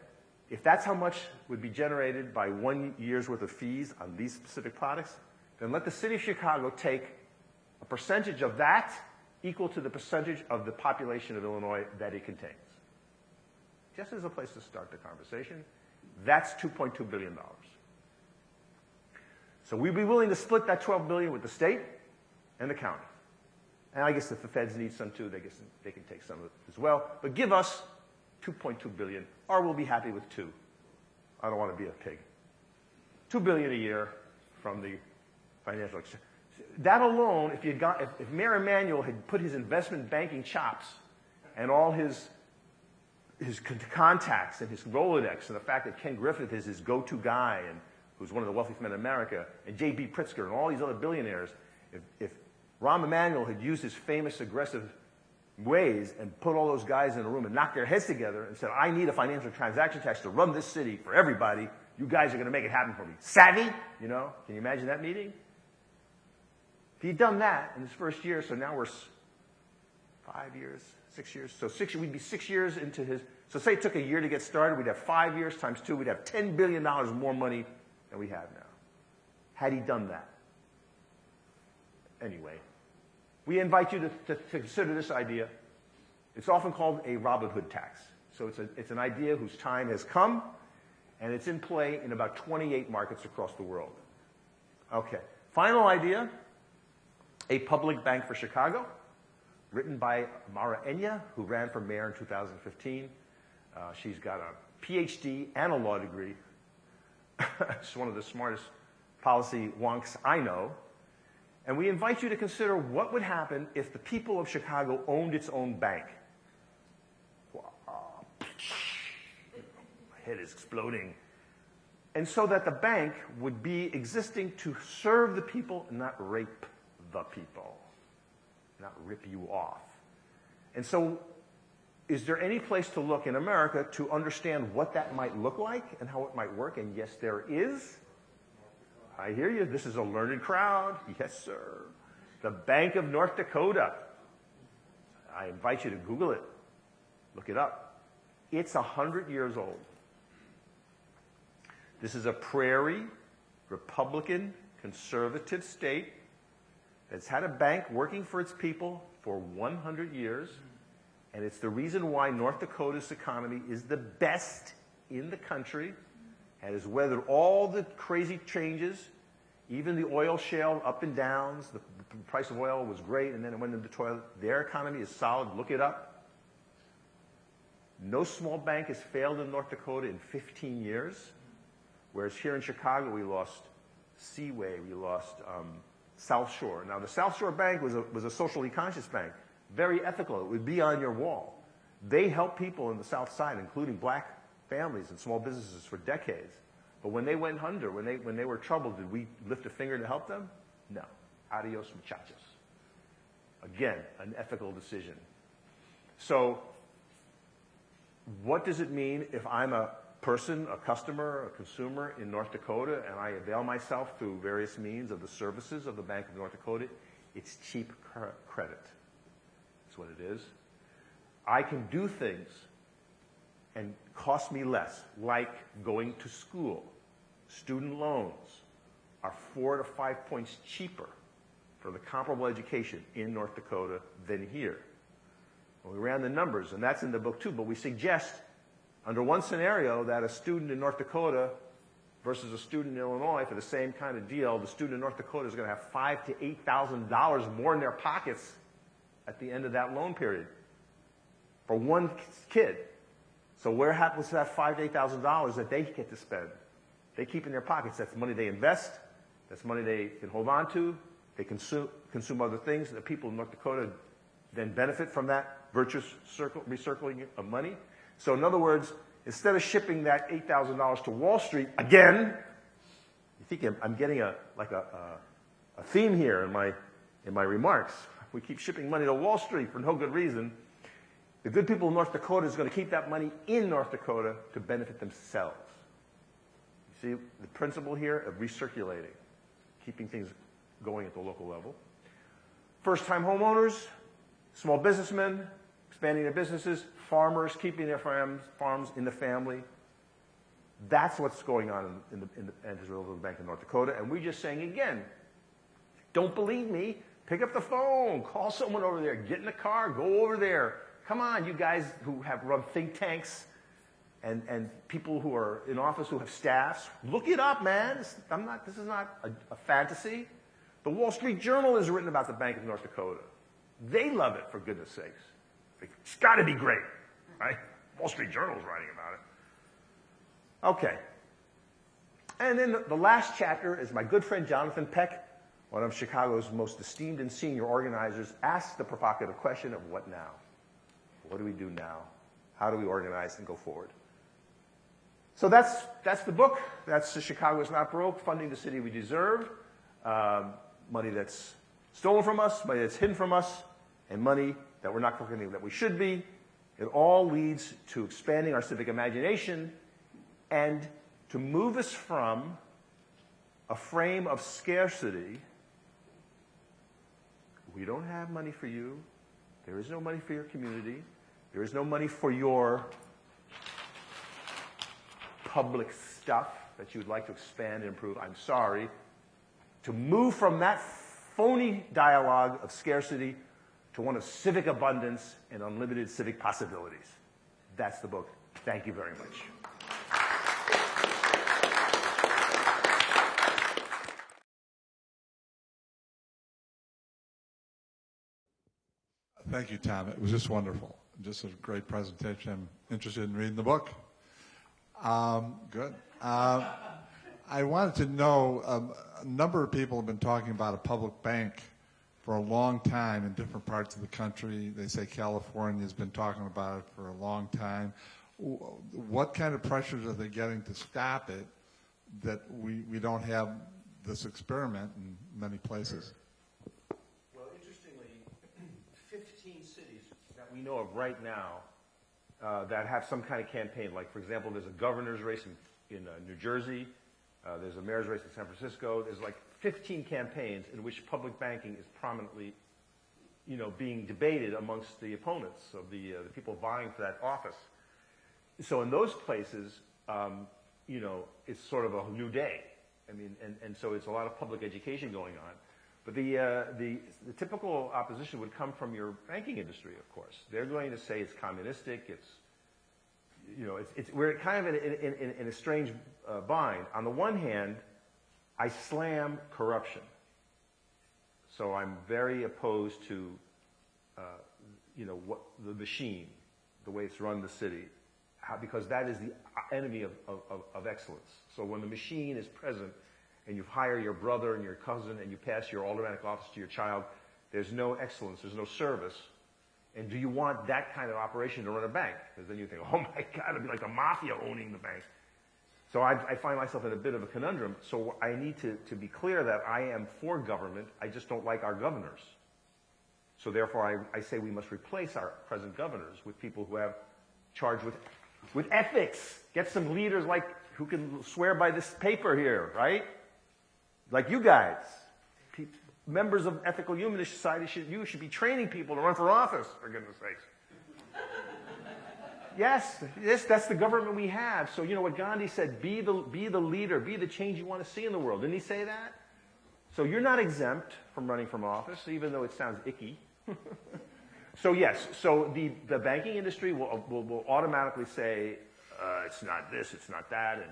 if that's how much would be generated by 1 year's worth of fees on these specific products, then let the city of Chicago take a percentage of that equal to the percentage of the population of Illinois that it contains. Just as a place to start the conversation, that's $2.2 billion. So we'd be willing to split that $12 billion with the state and the county. And I guess if the feds need some too, they can take some of it as well. But give us $2.2 billion, or we'll be happy with $2 billion. I don't want to be a pig. $2 billion a year from the financial exchange. That alone, if Mayor Emanuel had put his investment banking chops and all his contacts and his Rolodex and the fact that Ken Griffith is his go-to guy and who's one of the wealthiest men in America, and J.B. Pritzker and all these other billionaires, if Rahm Emanuel had used his famous aggressive ways and put all those guys in a room and knocked their heads together and said, I need a financial transaction tax to run this city for everybody. You guys are going to make it happen for me. Savvy? You know? Can you imagine that meeting? If he'd done that in his first year, so now we're 5 years, 6 years. So we'd be 6 years into his, so say it took a year to get started, we'd have 5 years times 2, we'd have $10 billion more money than we have now. Had he done that. Anyway, we invite you to consider this idea. It's often called a Robin Hood tax. So it's an idea whose time has come, and it's in play in about 28 markets across the world. Okay, final idea, a public bank for Chicago, written by Mara Enya, who ran for mayor in 2015. She's got a PhD and a law degree. She's one of the smartest policy wonks I know. And we invite you to consider what would happen if the people of Chicago owned its own bank. head is exploding. And so that the bank would be existing to serve the people and not rape the people, not rip you off. And so is there any place to look in America to understand what that might look like and how it might work? And yes, there is. I hear you. This is a learned crowd. Yes, sir. The Bank of North Dakota. I invite you to Google it. Look it up. It's 100 years old. This is a prairie, Republican, conservative state that's had a bank working for its people for 100 years. And it's the reason why North Dakota's economy is the best in the country and has weathered all the crazy changes, even the oil shale up and downs. The price of oil was great, and then it went into the toilet. Their economy is solid. Look it up. No small bank has failed in North Dakota in 15 years, whereas here in Chicago we lost Seaway, we lost South Shore. Now, the South Shore Bank was a socially conscious bank. Very ethical. It would be on your wall. They helped people in the South Side, including black families and small businesses for decades. But when they went under, when they were troubled, did we lift a finger to help them? No. Adios muchachos. Again, an ethical decision. So what does it mean if I'm a person, a customer, a consumer in North Dakota, and I avail myself through various means of the services of the Bank of North Dakota? It's cheap credit. What it is. I can do things and cost me less, like going to school. Student loans are 4 to 5 points cheaper for the comparable education in North Dakota than here. Well, we ran the numbers, and that's in the book too, but we suggest under one scenario that a student in North Dakota versus a student in Illinois for the same kind of deal, the student in North Dakota is going to have $5,000 to $8,000 more in their pockets at the end of that loan period for one kid. So where happens to that $5,000 to $8,000 that they get to spend? They keep in their pockets. That's money they invest. That's money they can hold on to. They consume other things. The people in North Dakota then benefit from that virtuous recircling of money. So in other words, instead of shipping that $8,000 to Wall Street, again, you think I'm getting a theme here in my remarks. We keep shipping money to Wall Street for no good reason. The good people of North Dakota is going to keep that money in North Dakota to benefit themselves. You see the principle here of recirculating, keeping things going at the local level. First-time homeowners, small businessmen, expanding their businesses, farmers, keeping their farms in the family. That's what's going on in the Bank of North Dakota. And we're just saying again, don't believe me. Pick up the phone, call someone over there, get in the car, go over there. Come on, you guys who have run think tanks and people who are in office who have staffs, look it up, man. This is not a fantasy. The Wall Street Journal has written about the Bank of North Dakota. They love it, for goodness sakes. It's got to be great, right? Wall Street Journal's writing about it. Okay. And then the last chapter is my good friend Jonathan Peck, one of Chicago's most esteemed and senior organizers, asks the provocative question of what now? What do we do now? How do we organize and go forward? So that's the book. That's the Chicago is Not Broke, Funding the City We Deserve. Money that's stolen from us, money that's hidden from us, and money that we're not collecting that we should be. It all leads to expanding our civic imagination and to move us from a frame of scarcity. We don't have money for you. There is no money for your community. There is no money for your public stuff that you would like to expand and improve. I'm sorry. To move from that phony dialogue of scarcity to one of civic abundance and unlimited civic possibilities. That's the book. Thank you very much. Thank you, Tom. It was just wonderful. Just a great presentation. I'm interested in reading the book. Good. I wanted to know, a number of people have been talking about a public bank for a long time in different parts of the country. They say California has been talking about it for a long time. what kind of pressures are they getting to stop it that we don't have this experiment in many places? Well, interestingly, 15 cities that we know of right now that have some kind of campaign. Like, for example, there's a governor's race in New Jersey. There's a mayor's race in San Francisco. There's like 15 campaigns in which public banking is prominently, being debated amongst the opponents of the people vying for that office. So in those places, it's sort of a new day. I mean, and so it's a lot of public education going on. But the typical opposition would come from your banking industry, of course. They're going to say it's communistic. We're kind of in a strange bind. On the one hand, I slam corruption. So I'm very opposed to, the machine, the way it's run the city, because that is the enemy of excellence. So when the machine is present and you hire your brother and your cousin and you pass your automatic office to your child, there's no excellence, there's no service. And do you want that kind of operation to run a bank? Because then you think, oh my God, it'd be like the mafia owning the bank. So I find myself in a bit of a conundrum. So I need to be clear that I am for government, I just don't like our governors. So therefore I say we must replace our present governors with people who have charged with ethics. Get some leaders like who can swear by this paper here, right? Like you guys. Members of Ethical Humanist Society, you should be training people to run for office, for goodness sakes. Yes, that's the government we have. So you know what Gandhi said, be the leader, be the change you want to see in the world. Didn't he say that? So you're not exempt from running from office, even though it sounds icky. So yes, so the banking industry will automatically say, it's not this, it's not that,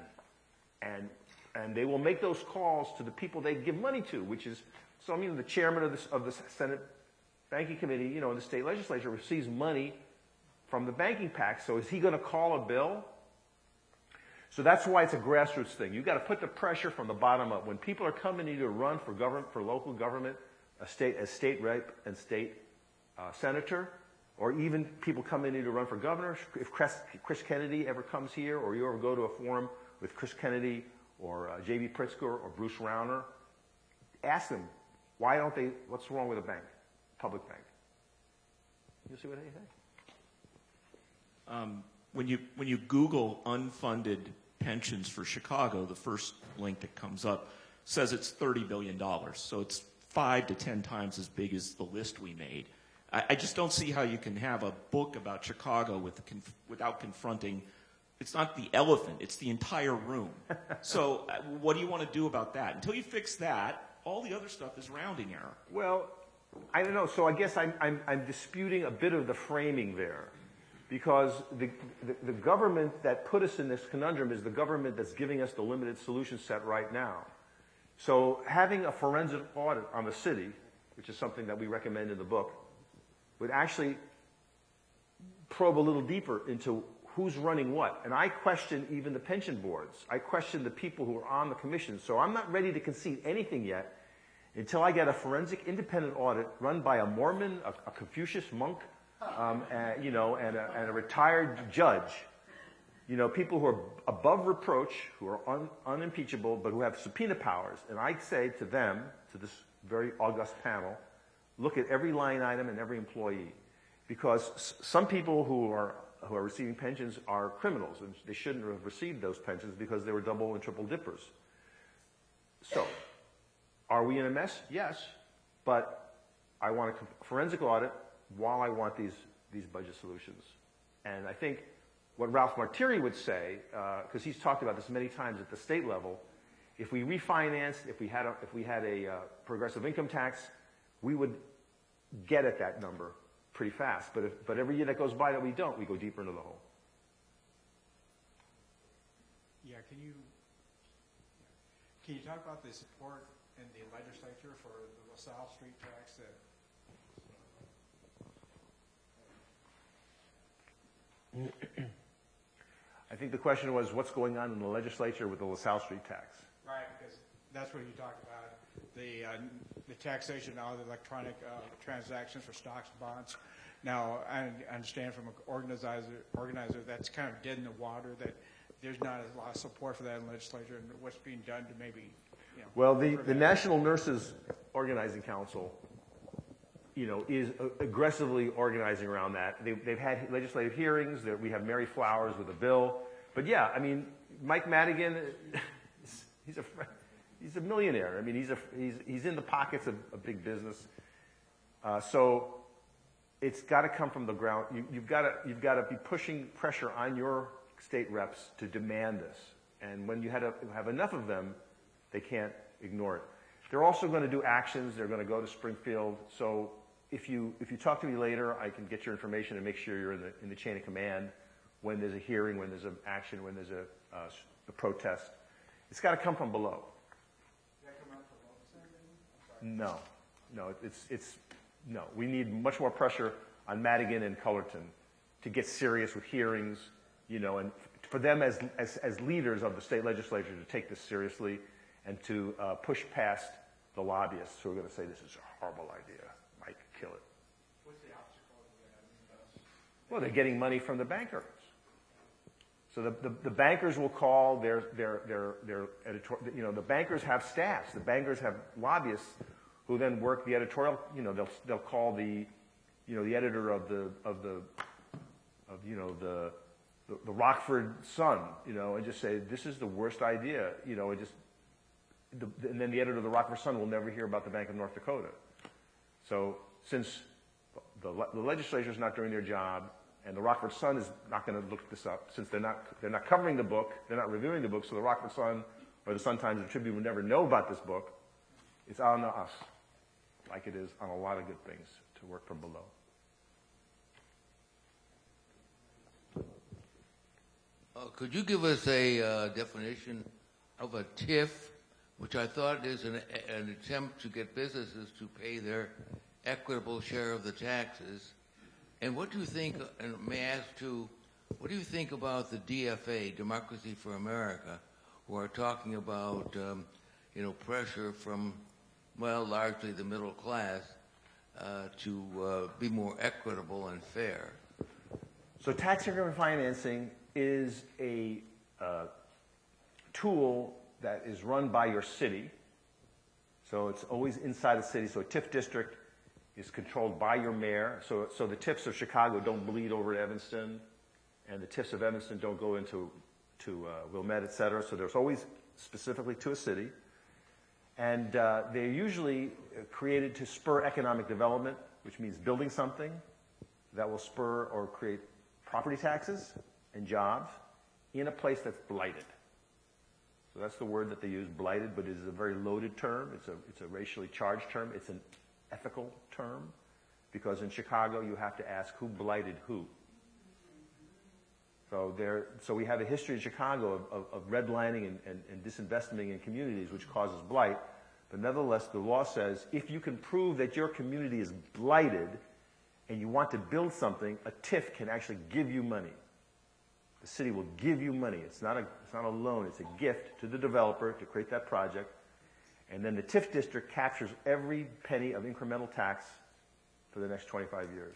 and they will make those calls to the people they give money to, which is, so I mean, the chairman of the Senate Banking Committee, in the state legislature receives money from the banking pact. So is he going to call a bill? So that's why it's a grassroots thing. You've got to put the pressure from the bottom up. When people are coming to you to run for government, for local government, as state rep and state senator, or even people come in to run for governor, if Chris Kennedy ever comes here, or you ever go to a forum with Chris Kennedy or J.B. Pritzker or Bruce Rauner, ask them, what's wrong with a bank, public bank? You see what they say? When you Google unfunded pensions for Chicago, the first link that comes up says it's $30 billion. So it's 5 to 10 times as big as the list we made. I just don't see how you can have a book about Chicago without confronting, it's not the elephant, it's the entire room. So what do you want to do about that? Until you fix that, all the other stuff is rounding error. Well, I don't know. So I guess I'm disputing a bit of the framing there. Because the government that put us in this conundrum is the government that's giving us the limited solution set right now. So having a forensic audit on the city, which is something that we recommend in the book, would actually probe a little deeper into who's running what. And I question even the pension boards. I question the people who are on the commission. So I'm not ready to concede anything yet until I get a forensic independent audit run by a Mormon, a Confucius monk, and a retired judge. People who are above reproach, who are unimpeachable, but who have subpoena powers. And I say to them, to this very august panel, look at every line item and every employee. Because some people who are receiving pensions are criminals, and they shouldn't have received those pensions because they were double and triple dippers. So, are we in a mess? Yes. But I want a forensic audit while I want these budget solutions. And I think what Ralph Martiri would say, because he's talked about this many times at the state level, if we refinanced, if we had a progressive income tax, we would get at that number pretty fast. But every year that goes by that we don't, we go deeper into the hole. Yeah, can you talk about the support in the legislature for the LaSalle Street tax that I think the question was what's going on in the legislature with the LaSalle Street tax. Right, because that's what you talked about, the taxation of the electronic transactions for stocks and bonds. Now, I understand from an organizer that's kind of dead in the water, that there's not a lot of support for that in the legislature, and what's being done to maybe, Well, the National Nurses Organizing Council, is aggressively organizing around that. They've had legislative hearings. We have Mary Flowers with a bill. But yeah, I mean, Mike Madigan, he's a millionaire. I mean, he's in the pockets of big business. So it's got to come from the ground. You've got to be pushing pressure on your state reps to demand this. And when you have enough of them, they can't ignore it. They're also going to do actions. They're going to go to Springfield. So if you talk to me later, I can get your information and make sure you're in the chain of command when there's a hearing, when there's an action, when there's a protest. It's got to come from below. Does that come out from local? No. No. We need much more pressure on Madigan and Cullerton to get serious with hearings, and for them as leaders of the state legislature to take this seriously and to push past the lobbyists who are going to say this is a horrible idea. Mike, kill it. What's the obstacle to that? Well, they're getting money from the bankers. So the bankers will call their editor. The bankers have staffs. The bankers have lobbyists who then work the editorial. They'll call the editor of the Rockford Sun, and just say this is the worst idea, and then the editor of the Rockford Sun will never hear about the Bank of North Dakota. So since the legislature is not doing their job, and the Rockford Sun is not going to look this up, since they're not covering the book, they're not reviewing the book, so the Rockford Sun or the Sun-Times or Tribune will never know about this book. It's on us, like it is on a lot of good things, to work from below. Could you give us a definition of a TIF, which I thought is an attempt to get businesses to pay their equitable share of the taxes? And what do you think, and may I ask too, what do you think about the DFA, Democracy for America, who are talking about, pressure from, largely the middle class to be more equitable and fair? So tax increment financing is a tool that is run by your city. So it's always inside the city. So a TIF district is controlled by your mayor. So the TIFs of Chicago don't bleed over to Evanston, and the TIFs of Evanston don't go into Wilmette, et cetera. So there's always specifically to a city. And they're usually created to spur economic development, which means building something that will spur or create property taxes and jobs in a place that's blighted. So that's the word that they use, blighted, but it is a very loaded term. It's a racially charged term. It's an ethical term, because in Chicago you have to ask who blighted who. So we have a history in Chicago of redlining and disinvesting in communities, which causes blight. But nevertheless, the law says if you can prove that your community is blighted and you want to build something, a TIF can actually give you money. The city will give you money. It's not a loan. It's a gift to the developer to create that project. And then the TIF district captures every penny of incremental tax for the next 25 years.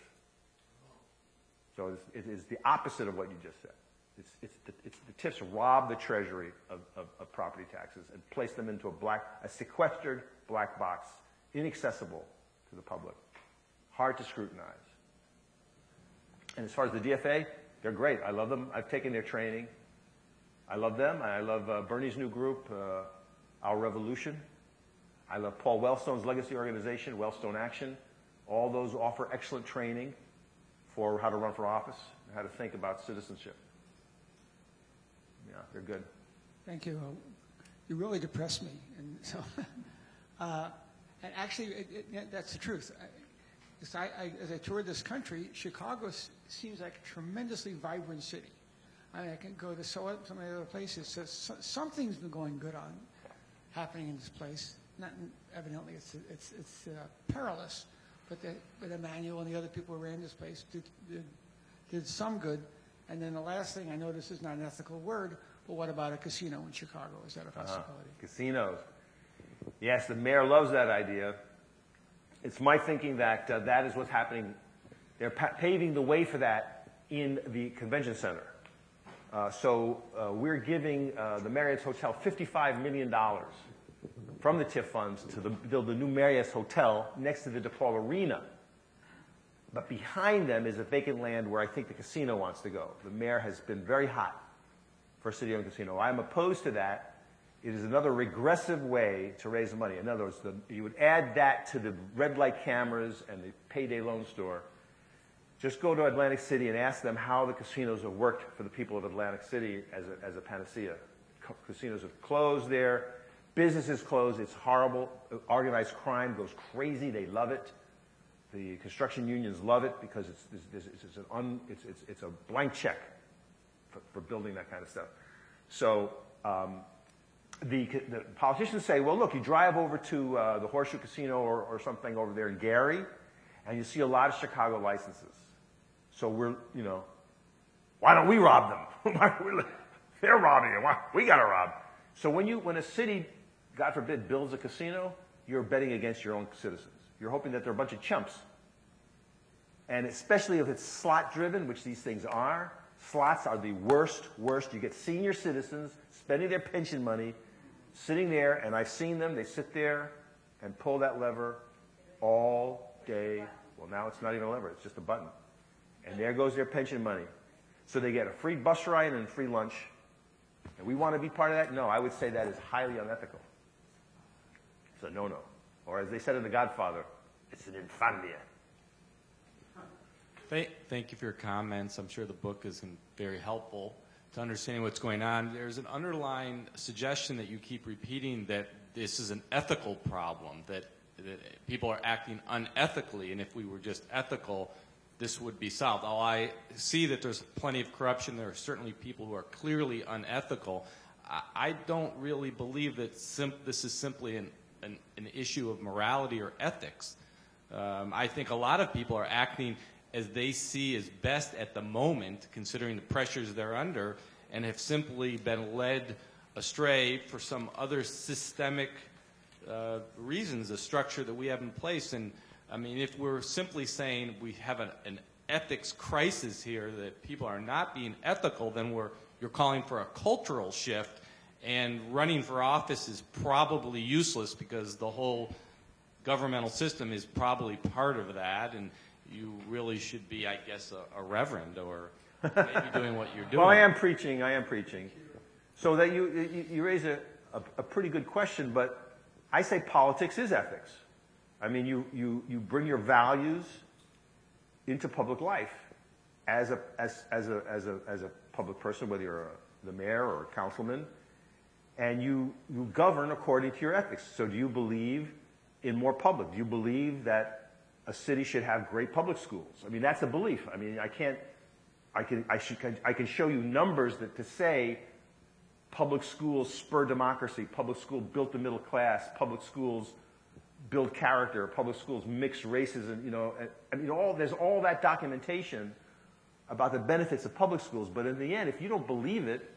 So it is the opposite of what you just said. The TIFs rob the treasury of property taxes and place them into a sequestered black box, inaccessible to the public, hard to scrutinize. And as far as the DFA, they're great. I love them. I've taken their training. I love them. I love Bernie's new group, Our Revolution. I love Paul Wellstone's legacy organization, Wellstone Action. All those offer excellent training for how to run for office and how to think about citizenship. Yeah, they're good. Thank you. You really depressed me. And so, and actually, that's the truth. As I toured this country, Chicago seems like a tremendously vibrant city. I mean, I can go to so many other places. So something's been going good happening in this place. Not evidently, it's perilous, but Emmanuel and the other people who ran this place did some good. And then the last thing I noticed is not an ethical word, but what about a casino in Chicago? Is that a possibility? Casinos. Yes, the mayor loves that idea. It's my thinking that that is what's happening They're paving the way for that in the convention center. So we're giving the Marriott's Hotel $55 million from the TIF funds to build the new Marriott's Hotel next to the DePaul Arena. But behind them is a vacant land where I think the casino wants to go. The mayor has been very hot for a city-owned casino. I'm opposed to that. It is another regressive way to raise money. In other words, you would add that to the red light cameras and the Payday loan store. Just go to Atlantic City and ask them how the casinos have worked for the people of Atlantic City as a panacea. Casinos have closed there. Businesses closed. It's horrible. Organized crime goes crazy. They love it. The construction unions love it because it's a blank check for building that kind of stuff. So the politicians say, well, look, you drive over to the Horseshoe Casino or something over there in Gary, and you see a lot of Chicago licenses. So we're, why don't we rob them? They're robbing you. Why? We got to rob. So when a city, God forbid, builds a casino, you're betting against your own citizens. You're hoping that they're a bunch of chumps. And especially if it's slot-driven, which these things are, slots are the worst. You get senior citizens spending their pension money, sitting there, and I've seen them. They sit there and pull that lever all day. Well, now it's not even a lever. It's just a button. And there goes their pension money. So they get a free bus ride and a free lunch. And we want to be part of that? No, I would say that is highly unethical. It's a no-no. Or as they said in The Godfather, it's an infamia. Thank you for your comments. I'm sure the book is very helpful to understanding what's going on. There's an underlying suggestion that you keep repeating that this is an ethical problem, that people are acting unethically, and if we were just ethical, this would be solved. While I see that there's plenty of corruption, there are certainly people who are clearly unethical. I don't really believe that this is simply an issue of morality or ethics. I think a lot of people are acting as they see as best at the moment, considering the pressures they're under, and have simply been led astray for some other systemic reasons, a structure that we have in place. And I mean, if we're simply saying we have an ethics crisis here, that people are not being ethical, then you're calling for a cultural shift, and running for office is probably useless because the whole governmental system is probably part of that, and you really should be, I guess, a reverend or maybe doing what you're doing. Well, I am preaching. So that you raise a pretty good question, but I say politics is ethics. I mean, you bring your values into public life as a public person, whether you're the mayor or a councilman, and you govern according to your ethics. So do you believe in more public? Do you believe that a city should have great public schools? I mean, that's a belief. I mean, I can show you numbers to say public schools spur democracy, public schools built the middle class, public schools build character, public schools mix races, and there's all that documentation about the benefits of public schools. But in the end, if you don't believe it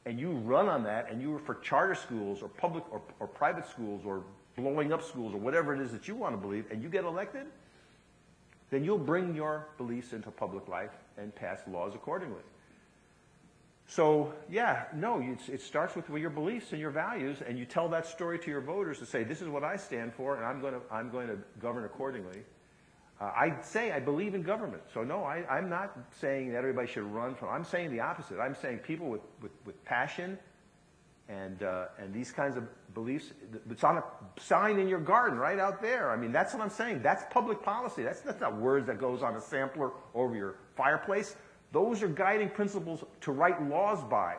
and you run on that, and you were for charter schools or public or private schools or blowing up schools or whatever it is that you want to believe, and you get elected, then you'll bring your beliefs into public life and pass laws accordingly. So, yeah, no, it starts with your beliefs and your values, and you tell that story to your voters to say, this is what I stand for, and I'm going to govern accordingly. I'd say I believe in government. So, no, I'm not saying that everybody should run from. I'm saying the opposite. I'm saying people with passion and these kinds of beliefs, it's on a sign in your garden right out there. I mean, that's what I'm saying. That's public policy. That's not words that goes on a sampler over your fireplace. Those are guiding principles to write laws by,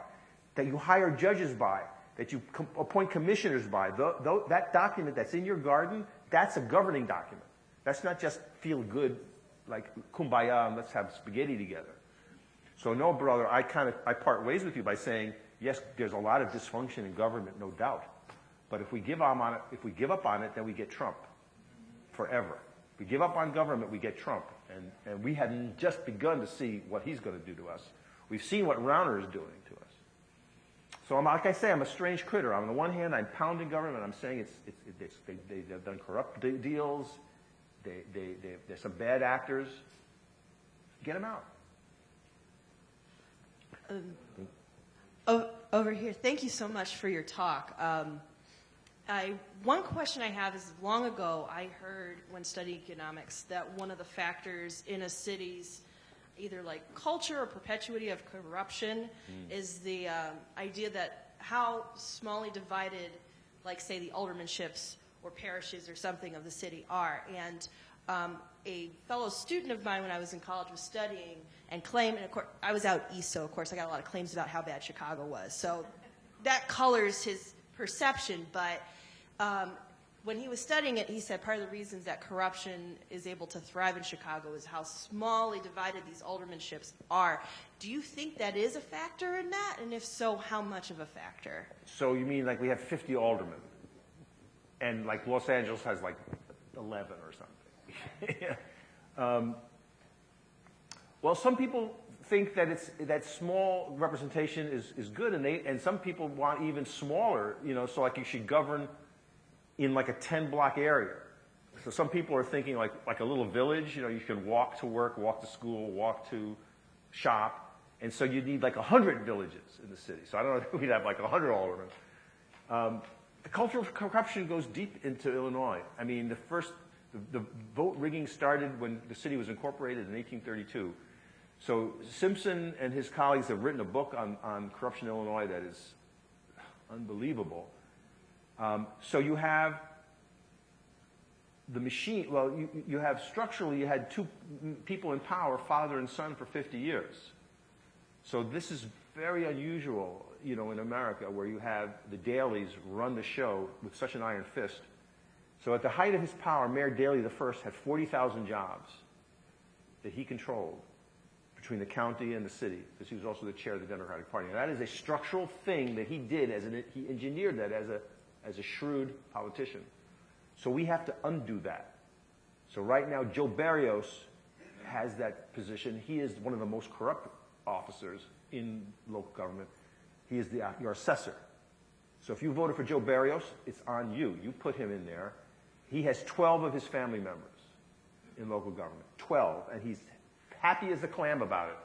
that you hire judges by, that you appoint commissioners by. That document that's in your garden, that's a governing document. That's not just feel good, like kumbaya and let's have spaghetti together. So no, brother, I part ways with you by saying, yes, there's a lot of dysfunction in government, no doubt. But if we give up on it, then we get Trump forever. If we give up on government, we get Trump. And we hadn't just begun to see what he's going to do to us. We've seen what Rauner is doing to us. So like I say, I'm a strange critter. On the one hand, I'm pounding government. I'm saying they've done corrupt deals. There's some bad actors. get them out. Over here, thank you so much for your talk. One question I have is, long ago I heard when studying economics that one of the factors in a city's either like culture or perpetuity of corruption is the idea that how smallly divided, like say the aldermanships or parishes or something of the city are. And a fellow student of mine when I was in college was studying and claimed, and of course I was out east, so of course I got a lot of claims about how bad Chicago was. So that colors his perception, but when he was studying it, he said part of the reasons that corruption is able to thrive in Chicago is how smallly divided these aldermanships are. Do you think that is a factor in that? And if so, how much of a factor? So you mean like we have 50 aldermen, and like Los Angeles has like 11 or something? Well, some people think that that small representation is good, and some people want even smaller. So like you should govern in like a 10-block area. So some people are thinking like a little village. You can walk to work, walk to school, walk to shop, and so you need like 100 villages in the city. So I don't know if we'd have like 100 aldermen. The culture of corruption goes deep into Illinois. I mean, the vote rigging started when the city was incorporated in 1832. So Simpson and his colleagues have written a book on corruption in Illinois that is unbelievable. So you have the machine, well, you have structurally, you had two people in power, father and son, for 50 years. So this is very unusual, in America, where you have the Daleys run the show with such an iron fist. So at the height of his power, Mayor Daley I had 40,000 jobs that he controlled between the county and the city, because he was also the chair of the Democratic Party. And that is a structural thing that he did, he engineered that as a shrewd politician. So we have to undo that. So right now, Joe Barrios has that position. He is one of the most corrupt officers in local government. He is your assessor. So if you voted for Joe Barrios, it's on you. You put him in there. He has 12 of his family members in local government, 12, and he's happy as a clam about it.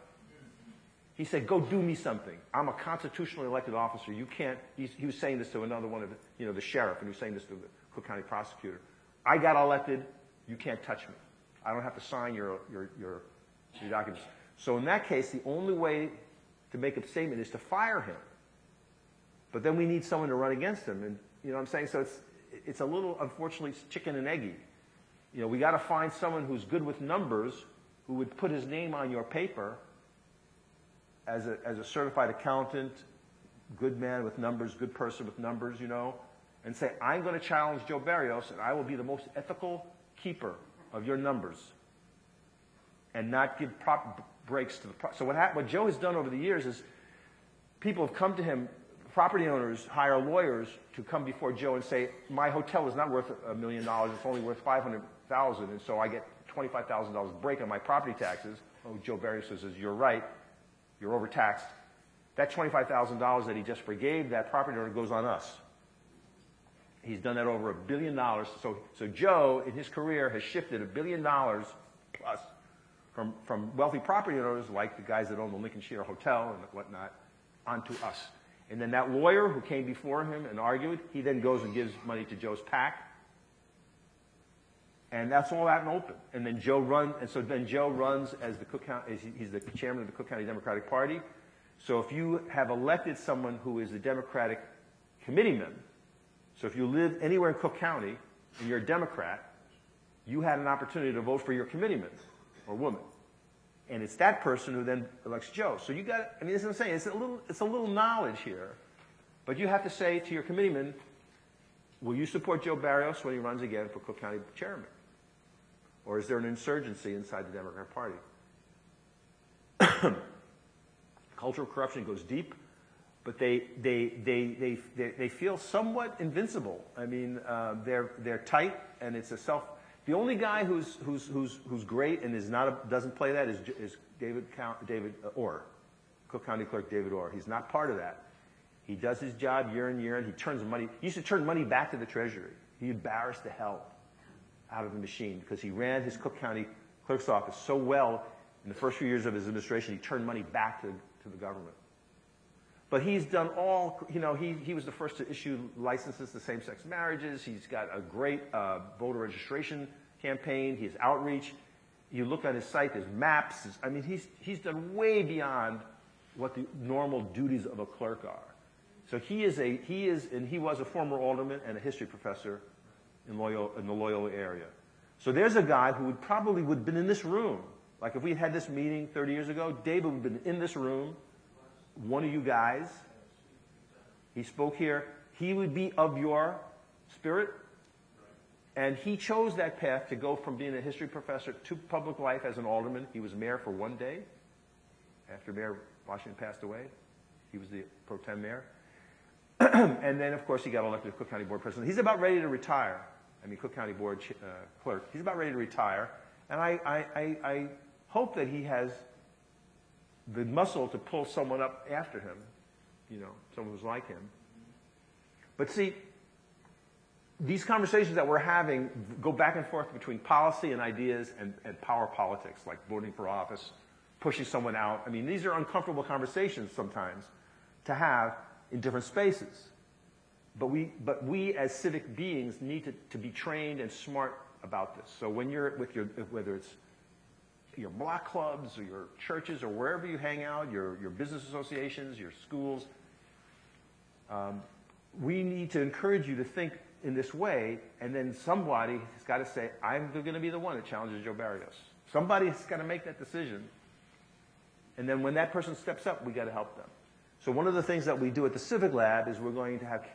He said, go do me something. I'm a constitutionally elected officer. You can't, he was saying this to another one of the sheriff, and he was saying this to the Cook County prosecutor. I got elected, you can't touch me. I don't have to sign your documents. So in that case, the only way to make a statement is to fire him. But then we need someone to run against him, and you know what I'm saying? So it's a little, unfortunately, chicken and eggy. We got to find someone who's good with numbers, who would put his name on your paper as a certified accountant, good man with numbers, good person with numbers, and say, I'm going to challenge Joe Barrios, and I will be the most ethical keeper of your numbers, and not give proper breaks to the so what Joe has done over the years is people have come to him, property owners hire lawyers to come before Joe and say, my hotel is not worth $1 million, it's only worth $500,000, and so I get $25,000 break on my property taxes. Oh, Joe Barrios says, you're right, you're overtaxed. That $25,000 that he just forgave that property owner goes on us. He's done that over $1 billion. So Joe, in his career, has shifted $1 billion plus from wealthy property owners, like the guys that own the Lincolnshire Hotel and whatnot, onto us. And then that lawyer who came before him and argued, he then goes and gives money to Joe's PAC. And that's all out and open. And then Joe runs as he's the chairman of the Cook County Democratic Party. So if you have elected someone who is a Democratic committeeman, so if you live anywhere in Cook County and you're a Democrat, you had an opportunity to vote for your committeeman or woman. And it's that person who then elects Joe. So you got, I mean, that's what I'm saying. It's a little knowledge here. But you have to say to your committeeman, will you support Joe Barrios when he runs again for Cook County chairman? Or is there an insurgency inside the Democratic Party? Cultural corruption goes deep, but they feel somewhat invincible. I mean, they're tight, and it's a self. The only guy who's great and doesn't play that is David Orr, Cook County Clerk David Orr. He's not part of that. He does his job year in year, and he turns money. He used to turn money back to the Treasury. He embarrassed the hell out of the machine because he ran his Cook County Clerk's office so well In the first few years of his administration, he turned money back to the government. But he's done all, he was the first to issue licenses to same-sex marriages. He's got a great voter registration campaign. He has outreach. You look at his site, there's maps. I mean, he's done way beyond what the normal duties of a clerk are. So he was a former alderman and a history professor in the Loyola area. So there's a guy who would have been in this room. Like if we had this meeting 30 years ago, David would have been in this room, one of you guys. He spoke here. He would be of your spirit. And he chose that path to go from being a history professor to public life as an alderman. He was mayor for one day. After Mayor Washington passed away, he was the pro tem mayor. And then, of course, he got elected as Cook County Board president. He's about ready to retire. I mean, Cook County Board clerk. He's about ready to retire. And I hope that he has the muscle to pull someone up after him, someone who's like him. But see, these conversations that we're having go back and forth between policy and ideas and power politics, like voting for office, pushing someone out. I mean, these are uncomfortable conversations sometimes to have in different spaces. But we as civic beings need to be trained and smart about this. So when you're with whether it's your block clubs or your churches or wherever you hang out, your business associations, your schools, we need to encourage you to think in this way, and then somebody has got to say, I'm going to be the one that challenges Joe Barrios. Somebody's got to make that decision. And then when that person steps up, we got to help them. So one of the things that we do at the Civic Lab is we're going to have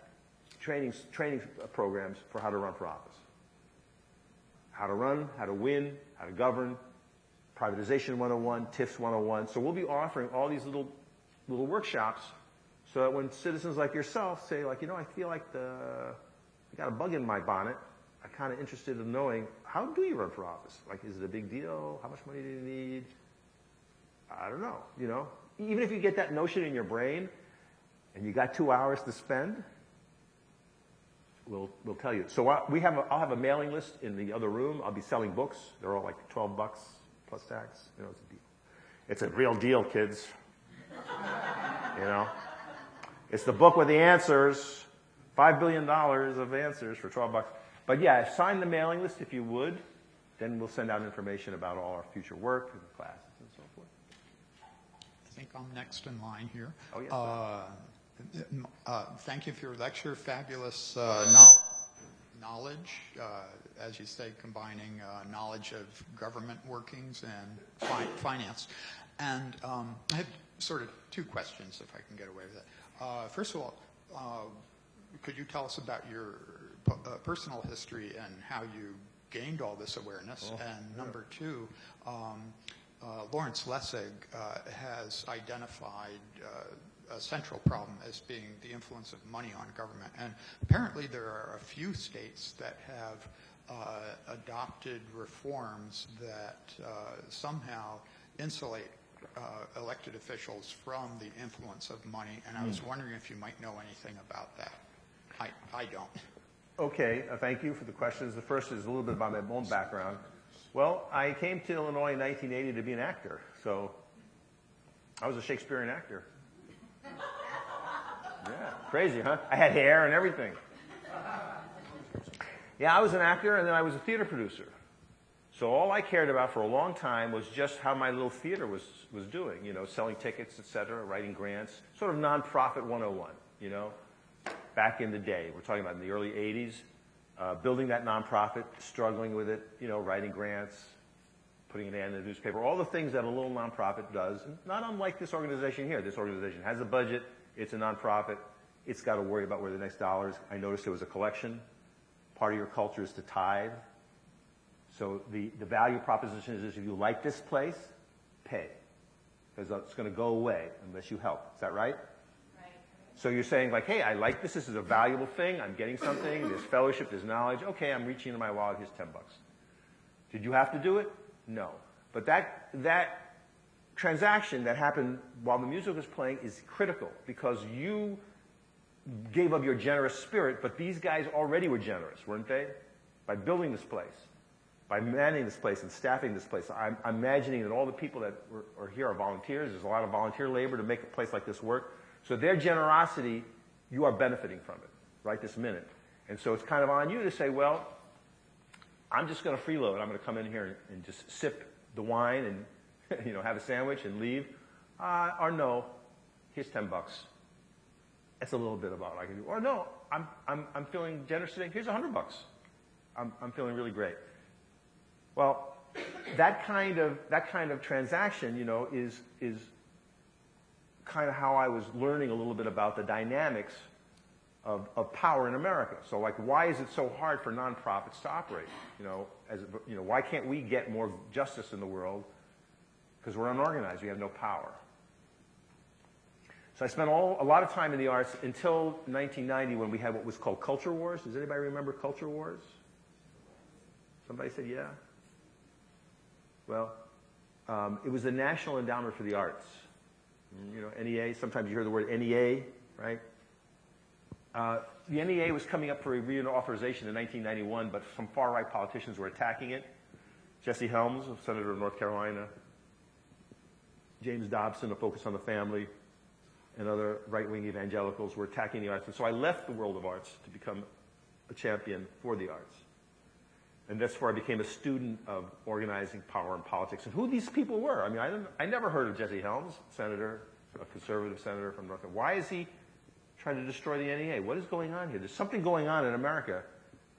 training programs for how to run for office. How to run, how to win, how to govern, privatization 101, TIFs 101. So we'll be offering all these little workshops so that when citizens like yourself say, like, I feel like I got a bug in my bonnet, I'm kind of interested in knowing, how do you run for office? Like, is it a big deal? How much money do you need? I don't know, Even if you get that notion in your brain and you got 2 hours to spend, we'll tell you. So I'll have a mailing list in the other room. I'll be selling books. They're all like $12 plus tax. It's a deal. It's a real deal, kids. It's the book with the answers. $5 billion of answers for $12. But yeah, sign the mailing list if you would. Then we'll send out information about all our future work and classes and so forth. I think I'm next in line here. Oh, yes. Thank you for your lecture. Fabulous knowledge, as you say, combining knowledge of government workings and finance. And I have sort of two questions, if I can get away with it. First of all, could you tell us about your personal history and how you gained all this awareness? And number two, Lawrence Lessig has identified a central problem as being the influence of money on government. And apparently there are a few states that have adopted reforms that somehow insulate elected officials from the influence of money. And I was wondering if you might know anything about that. I don't. Okay, thank you for the questions. The first is a little bit about my own background. Well, I came to Illinois in 1980 to be an actor, so I was a Shakespearean actor. Yeah, crazy, huh? I had hair and everything. Yeah, I was an actor, and then I was a theater producer. So all I cared about for a long time was just how my little theater was doing, selling tickets, et cetera, writing grants, sort of nonprofit 101, back in the day. We're talking about in the early 80s, building that nonprofit, struggling with it, writing grants, putting an ad in the newspaper, all the things that a little nonprofit does, not unlike this organization here. This organization has a budget, it's a nonprofit, it's got to worry about where the next dollar is. I noticed there was a collection. Part of your culture is to tithe. So the value proposition is if you like this place, pay. Because it's going to go away unless you help. Is that right? So you're saying, like, hey, I like this. This is a valuable thing. I'm getting something. There's fellowship. There's knowledge. Okay, I'm reaching into my wallet. Here's $10. Did you have to do it? No. But that transaction that happened while the music was playing is critical because you gave up your generous spirit, but these guys already were generous, weren't they? By building this place, by manning this place and staffing this place, I'm imagining that all the people that are here are volunteers. There's a lot of volunteer labor to make a place like this work. So their generosity, you are benefiting from it right this minute. And so it's kind of on you to say, well, I'm just going to freeload. I'm going to come in here and just sip the wine and have a sandwich and leave. Or no, here's $10. That's a little bit of what I can do. Or no, I'm feeling generous today. Here's $100. I'm feeling really great. Well, that kind of transaction, is kind of how I was learning a little bit about the dynamics of power in America. So, like, why is it so hard for nonprofits to operate? Why can't we get more justice in the world? Because we're unorganized. We have no power. So I spent a lot of time in the arts until 1990 when we had what was called culture wars. Does anybody remember culture wars? Somebody said, yeah? Well, it was the National Endowment for the Arts. NEA, sometimes you hear the word NEA, right? The NEA was coming up for a reauthorization in 1991, but some far-right politicians were attacking it. Jesse Helms, a senator of North Carolina, James Dobson, a Focus on the Family, and other right-wing evangelicals were attacking the arts. And so I left the world of arts to become a champion for the arts. And that's where I became a student of organizing power and politics and who these people were. I mean, I never heard of Jesse Helms, senator, a conservative senator from North Carolina. Why is he trying to destroy the NEA? What is going on here? There's something going on in America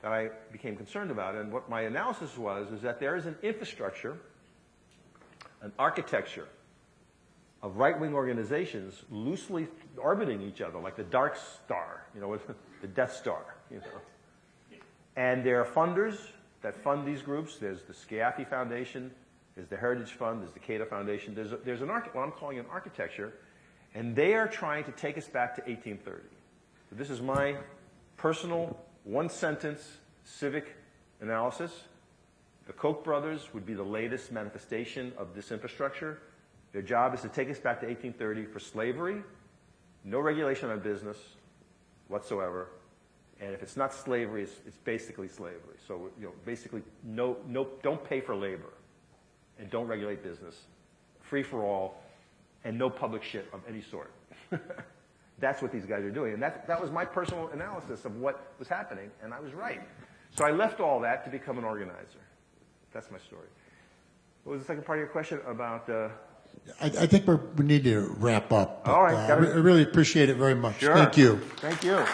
that I became concerned about. And what my analysis was is that there is an infrastructure, an architecture of right-wing organizations loosely orbiting each other, like the Dark Star, the Death Star, And there are funders that fund these groups. There's the Sciaffi Foundation, there's the Heritage Fund, there's the Cato Foundation. There's what I'm calling an architecture, and they are trying to take us back to 1830. So this is my personal one-sentence civic analysis. The Koch brothers would be the latest manifestation of this infrastructure. Their job is to take us back to 1830 for slavery, no regulation on business whatsoever, and if it's not slavery, it's basically slavery. So, basically, don't pay for labor, and don't regulate business, free for all, and no public shit of any sort. That's what these guys are doing, and that was my personal analysis of what was happening, and I was right. So I left all that to become an organizer. That's my story. What was the second part of your question about? I think we need to wrap up. All right. I really appreciate it very much. Sure. Thank you. Thank you.